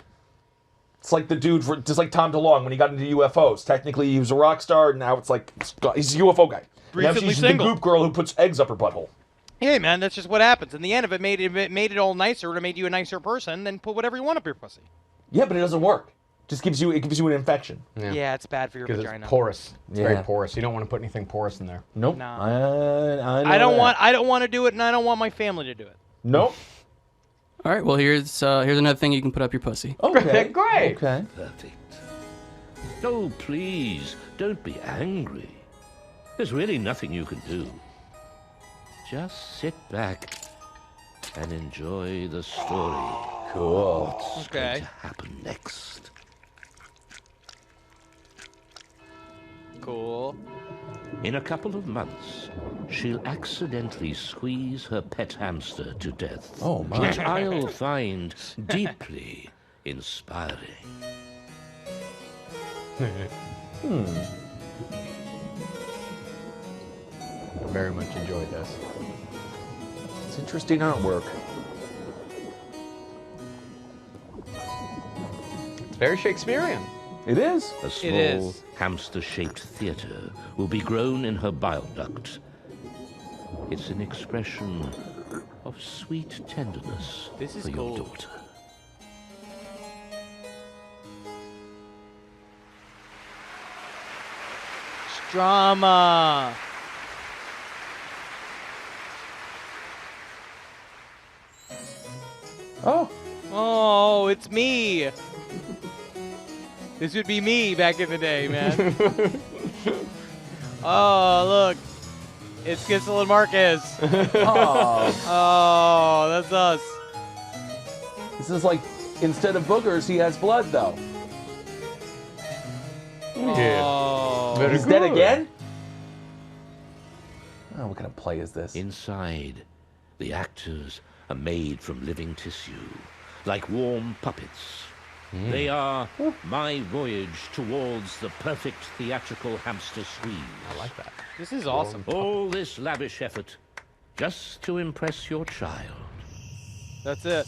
It's like the dude, just like Tom DeLonge when he got into UFOs. Technically, he was a rock star, and now it's like he's a UFO guy. Now Recently she's single. the goop girl who puts eggs up her butthole. Hey man, that's just what happens. In the end, if it made it all nicer, it made you a nicer person, then put whatever you want up your pussy. Yeah, but it doesn't work. Just gives you an infection. Yeah, it's bad for your Because vagina. it's porous. It's Yeah. very porous. You don't want to put anything porous in there. Nope. No. I I don't want to do it, and I don't want my family to do it. Nope. All right, well, here's another thing you can put up your pussy. Okay. Great. Okay. Perfect. Oh, please, don't be angry. There's really nothing you can do. Just sit back and enjoy the story. Cool. What's going to happen next? Cool. In a couple of months, she'll accidentally squeeze her pet hamster to death. Oh, my. Which I'll find deeply inspiring. Very much enjoyed this. It's interesting artwork. It's very Shakespearean. It is. A small hamster-shaped theater will be grown in her bile duct. It's an expression of sweet tenderness This is for your cool. daughter. Drama. Oh. Oh, it's me. This would be me back in the day, man. Oh, look. It's Kissel and Marquez. Oh, that's us. This is like, instead of boogers, he has blood, though. Oh. Very He's dead good. again? Oh, what kind of play is this? Inside, the actors are made from living tissue, like warm puppets. They are my voyage towards the perfect theatrical hamster squeeze. I like that. This is awesome. All this lavish effort just to impress your child. That's it.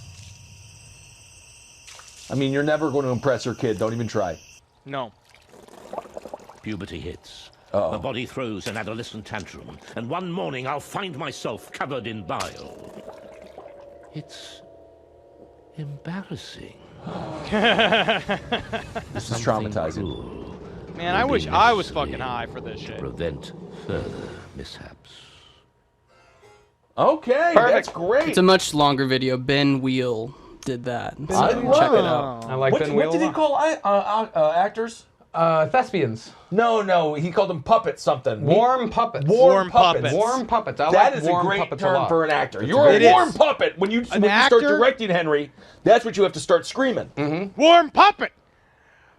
I mean, you're never going to impress your kid. Don't even try. No. Puberty hits. Uh-oh. Her body throws an adolescent tantrum, and one morning I'll find myself covered in bile. It's embarrassing. This is traumatizing. Man, I wish I was fucking high for this shit. Prevent further mishaps. Okay, that's great. It's a much longer video. Ben Wheel did that. So I check love it out. I like what, Ben what Wheel did a he lot. call actors? Thespians. No, he called them puppets something. Warm puppets. Warm puppets. Warm puppets. I That like is warm a great puppets term a lot. for an actor. It's You're a great. warm puppet. When you start directing, Henry, that's what you have to start screaming. Mm-hmm. Warm puppet.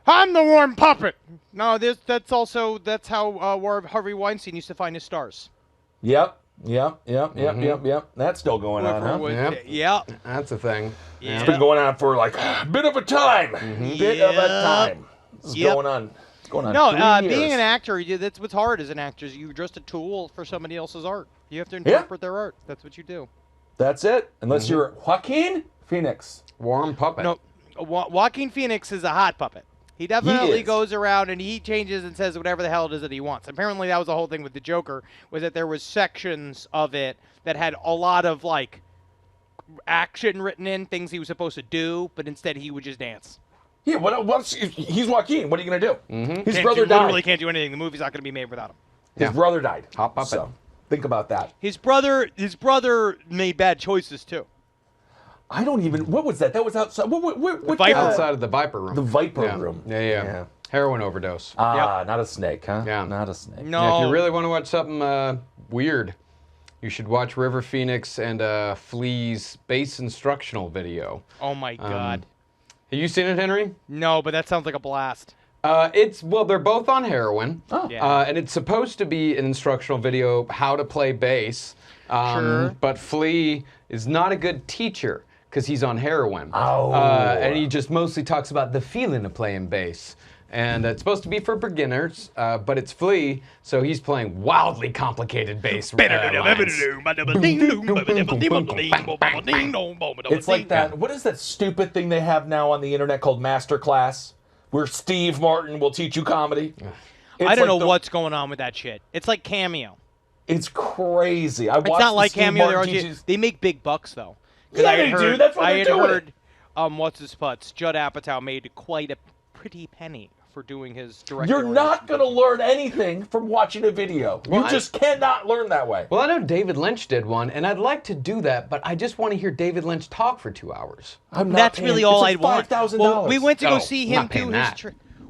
I'm the warm puppet. No, that's how Harvey Weinstein used to find his stars. Yep. That's still going on, huh? Yep. That's a thing. It's been going on for like a bit of a time. Bit of a time. This is going on. It's going on. No, 3 being years. an actor, that's what's hard as an actor. You're just a tool for somebody else's art. You have to interpret their art. That's what you do. That's it. Unless you're Joaquin Phoenix. Warm puppet. No, Joaquin Phoenix is a hot puppet. He definitely goes around and he changes and says whatever the hell it is that he wants. Apparently, that was the whole thing with the Joker, was that there was sections of it that had a lot of like action written in, things he was supposed to do, but instead he would just dance. Yeah, he's Joaquin. What are you gonna do? His Can't brother do, died. literally can't do anything. The movie's not going to be made without him. His brother died. Hot puppet. So think about that. His brother made bad choices too. I don't even. What was that? That was outside. What Outside of the Viper Room. The Viper Room. Yeah. Heroin overdose. Not a snake, huh? Yeah. Not a snake. No. Yeah, if you really want to watch something weird, you should watch River Phoenix and Flea's base instructional video. Oh my God. Have you seen it, Henry? No, but that sounds like a blast. They're both on heroin. Oh. Yeah. And it's supposed to be an instructional video how to play bass. Sure. But Flea is not a good teacher because he's on heroin. Oh. And he just mostly talks about the feeling of playing bass. And it's supposed to be for beginners, but it's Flea, so he's playing wildly complicated bass lines. It's like that. What is that stupid thing they have now on the internet called Masterclass, where Steve Martin will teach you comedy? I don't know what's going on with that shit. It's like Cameo. It's crazy. It's not like Cameo. They make big bucks though. Yeah, they do. That's what they're doing. I had heard, what's his putz? Judd Apatow made quite a pretty penny for doing his directing. You're not going to learn anything from watching a video. Well, you just cannot learn that way. Well, I know David Lynch did one, and I'd like to do that, but I just want to hear David Lynch talk for 2 hours. That's really all I'd want. $5,000. Well, we went to go see him not paying do that.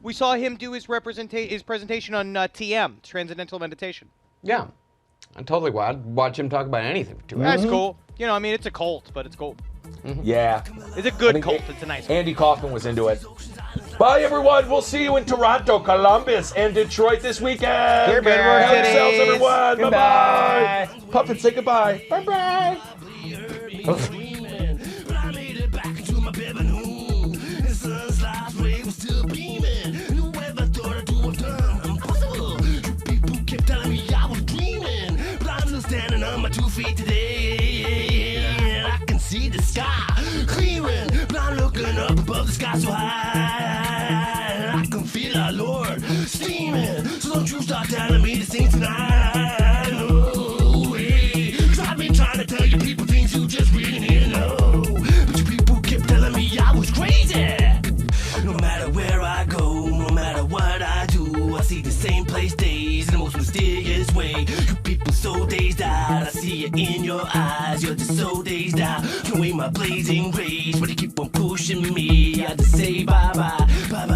we saw him do his presentation on TM, Transcendental Meditation. Yeah. I totally would. I'd watch him talk about anything for 2 hours. That's cool. You know, I mean, it's a cult, but it's cool. Yeah. It's a good cult. It's a nice one. Andy Kaufman was into it. Bye, everyone. We'll see you in Toronto, Columbus, and Detroit this weekend. Good work, Help yourselves, titties. everyone. Goodbye. Bye-bye. Puffin, say goodbye. Bye-bye. Standing on my 2 feet today, I can see the sky clearing, but I'm looking up above the sky so high. I can feel our Lord steaming, so don't you start telling me to sing tonight. No way, 'cause I've been trying to tell you people things you just really need to know, but you people kept telling me I was crazy. No matter where I go, no matter what I do, I see the same place days in the most mysterious way. You people so dazed out, I see it in your eyes. You're just so dazed out, knowing my blazing rage, but you keep on pushing me. I just say bye bye, bye bye.